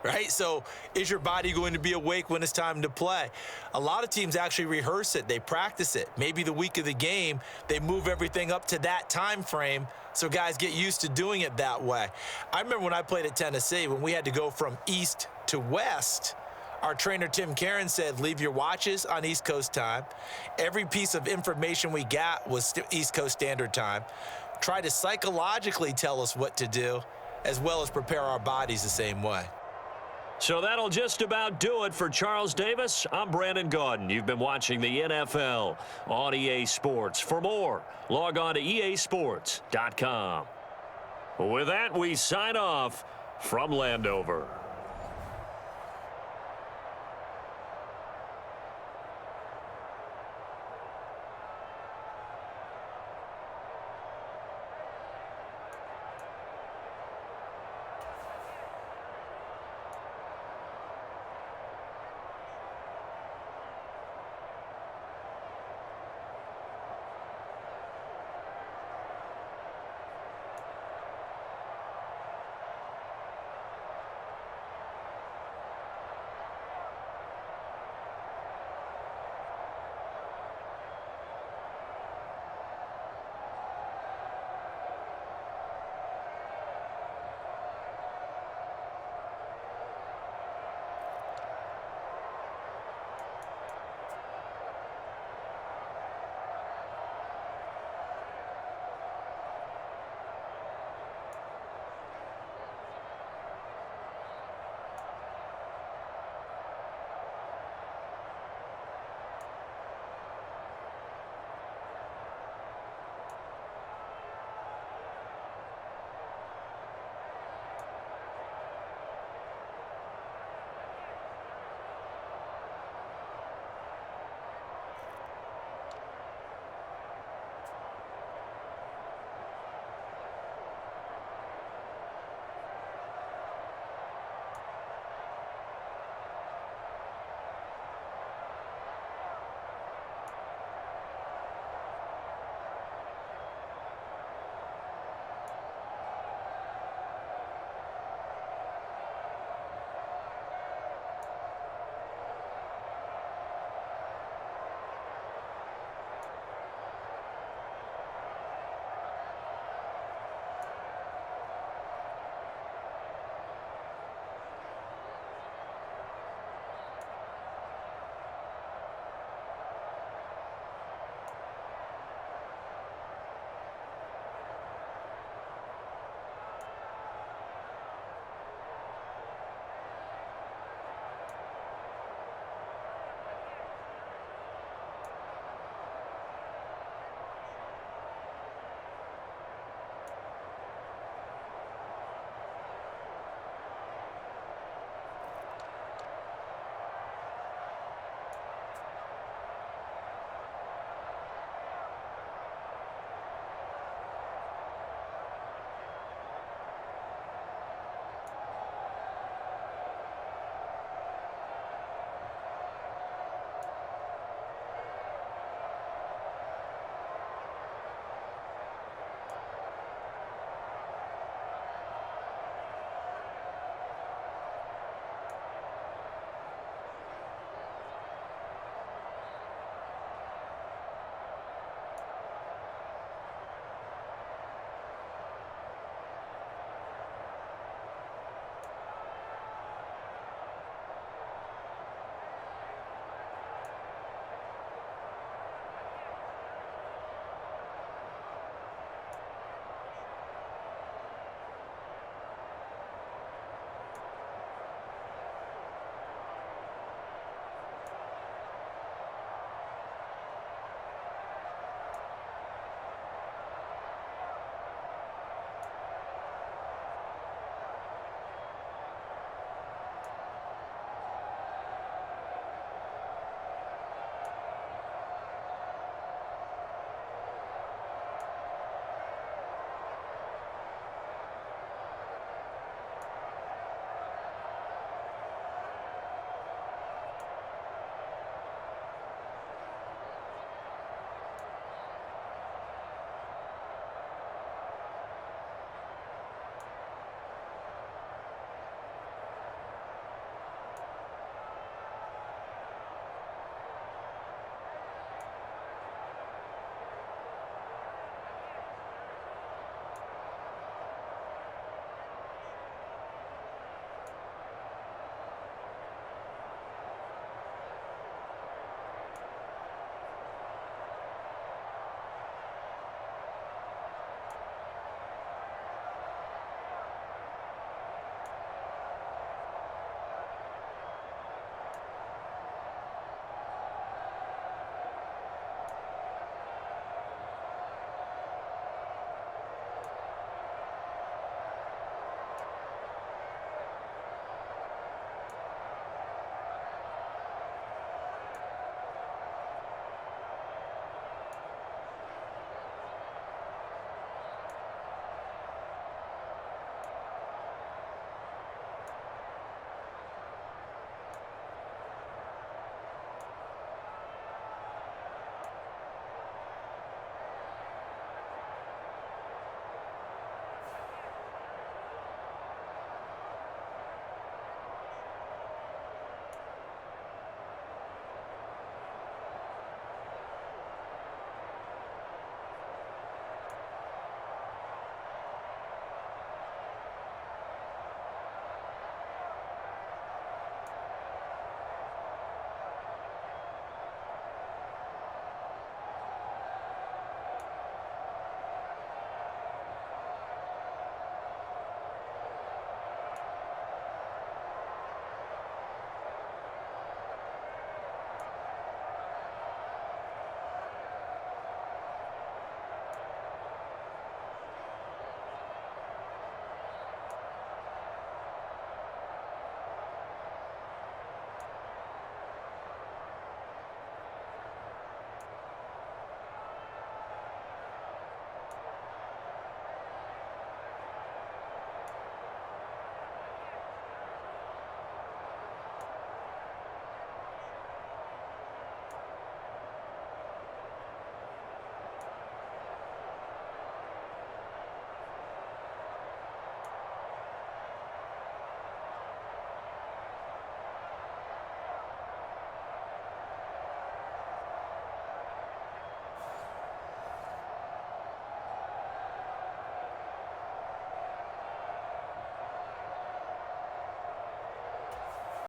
Right? So is your body going to be awake when it's time to play? A lot of teams actually rehearse it. They practice it. Maybe the week of the game, they move everything up to that time frame so guys get used to doing it that way. I remember when I played at Tennessee, when we had to go from east to west, our trainer, Tim Karen, said, leave your watches on East Coast time. Every piece of information we got was East Coast Standard Time. Try to psychologically tell us what to do, as well as prepare our bodies the same way. So that'll just about do it for Charles Davis. I'm Brandon Gaudin. You've been watching the NFL on EA Sports. For more, log on to easports.com. With that, we sign off from Landover.